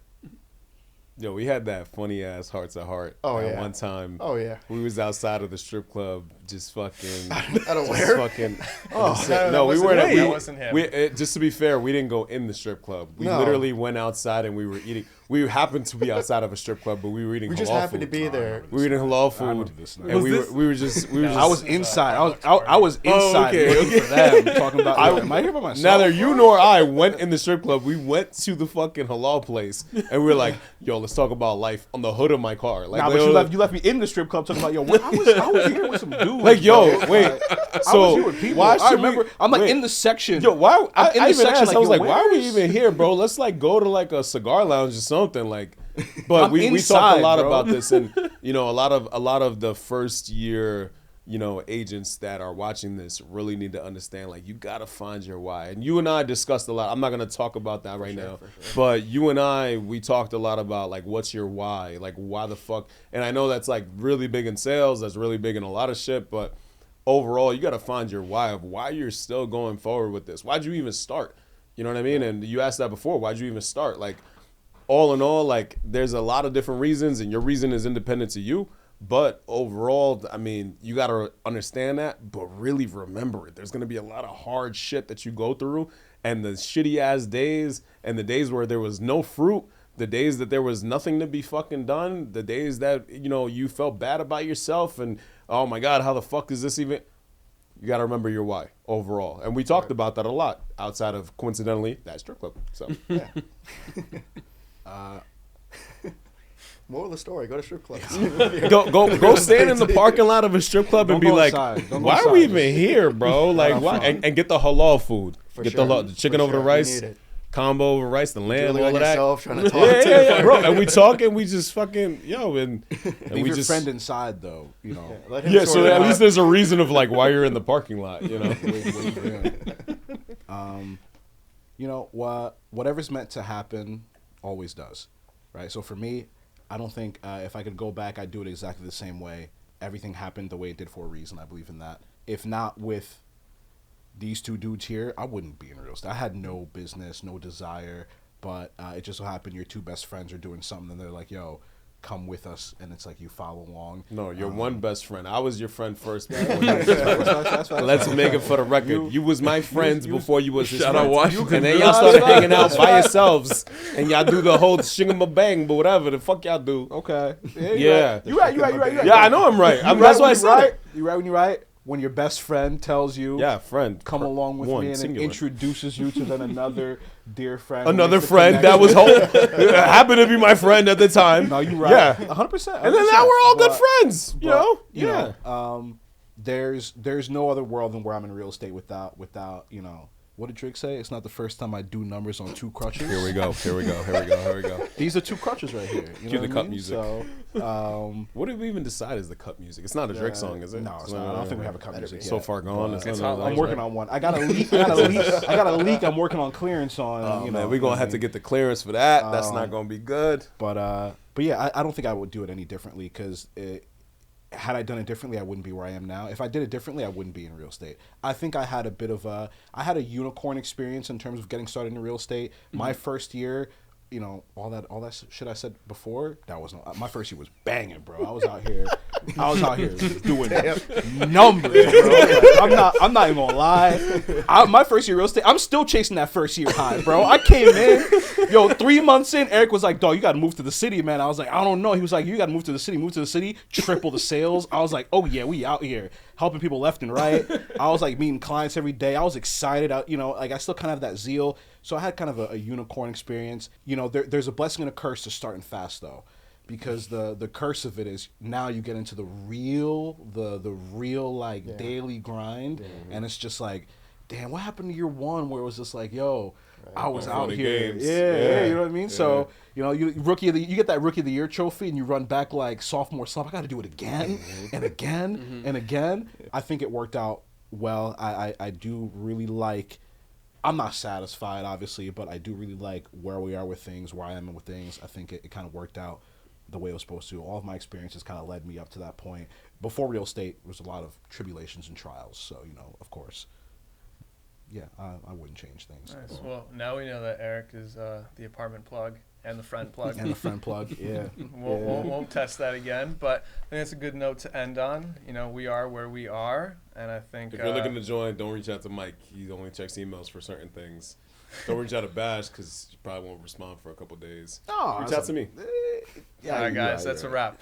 Yo, we had that funny ass heart to heart one time. Oh, yeah. We was outside of the strip club, just fucking. I don't just wear. fucking. No, we weren't. that wasn't him. Just to be fair, we didn't go in the strip club. We No. literally went outside and we were eating. we happened to be outside of a strip club, but we were eating We halal just happened to food. be there. We were eating halal I remember food, this now. and Was we were just I was inside. I was inside Oh, okay, looking for them, talking about. Am I here by myself? Neither you nor I went in the strip club. We went to the fucking halal place, and we were like, "Yo, let's talk about life on the hood of my car." Like, Nah, but you left me in the strip club talking about I was here with some dudes. like, yo, bro. wait. I was So here with people. why I should remember. we? I'm like wait. in the section. Yo, why? I'm in I the even section, asked. I was yo, like, why are we where's- even here, bro? Let's like go to like a cigar lounge or something. Like, but I'm we talked inside, a lot bro. about this, and you know, a lot of the first year, you know, agents that are watching this really need to understand, like, you gotta find your why. And you and I discussed a lot. I'm not gonna talk about that right now, but you and I, we talked a lot about like, what's your why? Like, why the fuck? And I know that's like really big in sales. That's really big in a lot of shit, but overall, you got to find your why of why you're still going forward with this. Why'd you even start? You know what I mean? And you asked that before. Why'd you even start? Like, all in all, like, there's a lot of different reasons, and your reason is independent to you. But overall, I mean, you got to understand that, but really remember it. There's going to be a lot of hard shit that you go through, and the shitty ass days, and the days where there was no fruit, the days that there was nothing to be fucking done, the days that, you know, you felt bad about yourself, and oh my God, how the fuck is this even? You got to remember your why overall. And we talked about that a lot outside of, coincidentally, that strip club. So, Yeah. Moral of the story: go to strip clubs. go stand in the parking lot of a strip club and Don't be go like, inside. Don't go why are we inside. even here, bro? Like, why? And get the halal food. For Get sure. the chicken For over the sure. You rice, need it. combo over rice, the lamb, Dealing all on of that. yourself, trying to talk Yeah, to yeah, bro. And we talking, we just fucking, yo, and Leave we your just, friend inside though. You know. Let him yeah, sort so it at out. least there's a reason of like why you're in the parking lot, you know? You know, whatever's meant to happen always does, right? So for me, I don't think if I could go back, I'd do it exactly the same way. Everything happened the way it did for a reason. I believe in that. If not with these two dudes here, I wouldn't be in real estate. I had no business, no desire, but it just so happened your two best friends are doing something, and they're like, yo, come with us, and it's like you follow along. No, you're one best friend. I was your friend first. That's Let's make it for the record. You was my friends before you was his Shout out friends. Washington. And then y'all started hanging out by yourselves, and y'all do the whole shingamabang, but whatever the fuck y'all do. Okay. Yeah. You're right. Yeah, I know I'm right. That's why I said it. You're right when you're right. When your best friend tells you, Yeah, friend. come along with One, me, and then singular. introduces you to then another dear friend. Another Makes the friend that connection. was happened to be my friend at the time. No, you're right. Yeah. 100%. And then now we're all good But- friends. You know? you Yeah. know, there's no other world than where I'm in real estate without you know, what did Drake say? It's not the first time I do numbers on two crutches. Here we go. These are two crutches right here. You Cue know the what cut I mean? music. So, What did we even decide is the cut music? It's not a Drake song, is it? no, it's not. I don't think we have a cut music So yet. far gone. But It's hot not I'm working on one. I got a leak. I got a leak. I'm working on clearance on. Oh, you know, man, we're going to have to get the clearance for that. That's not going to be good. But yeah, I don't think I would do it any differently because had I done it differently, I wouldn't be where I am now. If I did it differently, I wouldn't be in real estate. I think I had a unicorn experience in terms of getting started in real estate. My first year, you know, all that shit I said before, that was my first year was banging, bro. I was out here doing numbers, bro. I'm not even gonna lie. My first year real estate, I'm still chasing that first year high, bro. I came in, 3 months in, Eric was like, dog, you gotta move to the city, man. I was like, I don't know. He was like, you gotta move to the city, triple the sales. I was like, oh yeah, we out here helping people left and right. I was like meeting clients every day. I was excited. I still kind of have that zeal. So I had kind of a unicorn experience. You know, there's a blessing and a curse to starting fast though, because the curse of it is now you get into the real daily grind, and it's just like, damn, what happened to year one where it was just like, yo, I was out Funny here, games. yeah, you know what I mean? So you get that rookie of the year trophy, and you run back like sophomore slump. I got to do it again and again and again. I think it worked out well. I do really like. I'm not satisfied, obviously, but I do really like where we are with things, where I am with things. I think it kind of worked out the way it was supposed to. All of my experiences kind of led me up to that point. Before real estate, there was a lot of tribulations and trials. So, of course, yeah, I wouldn't change things. Nice. Well, now we know that Eric is the apartment plug. And the friend plug. And the friend plug, yeah. We'll test that again, but I think that's a good note to end on. You know, we are where we are, and I think If you're looking to join, don't reach out to Mike. He only checks emails for certain things. Don't reach out to Bash because you probably won't respond for a couple days. No, Reach out to me. all right, guys, that's a wrap.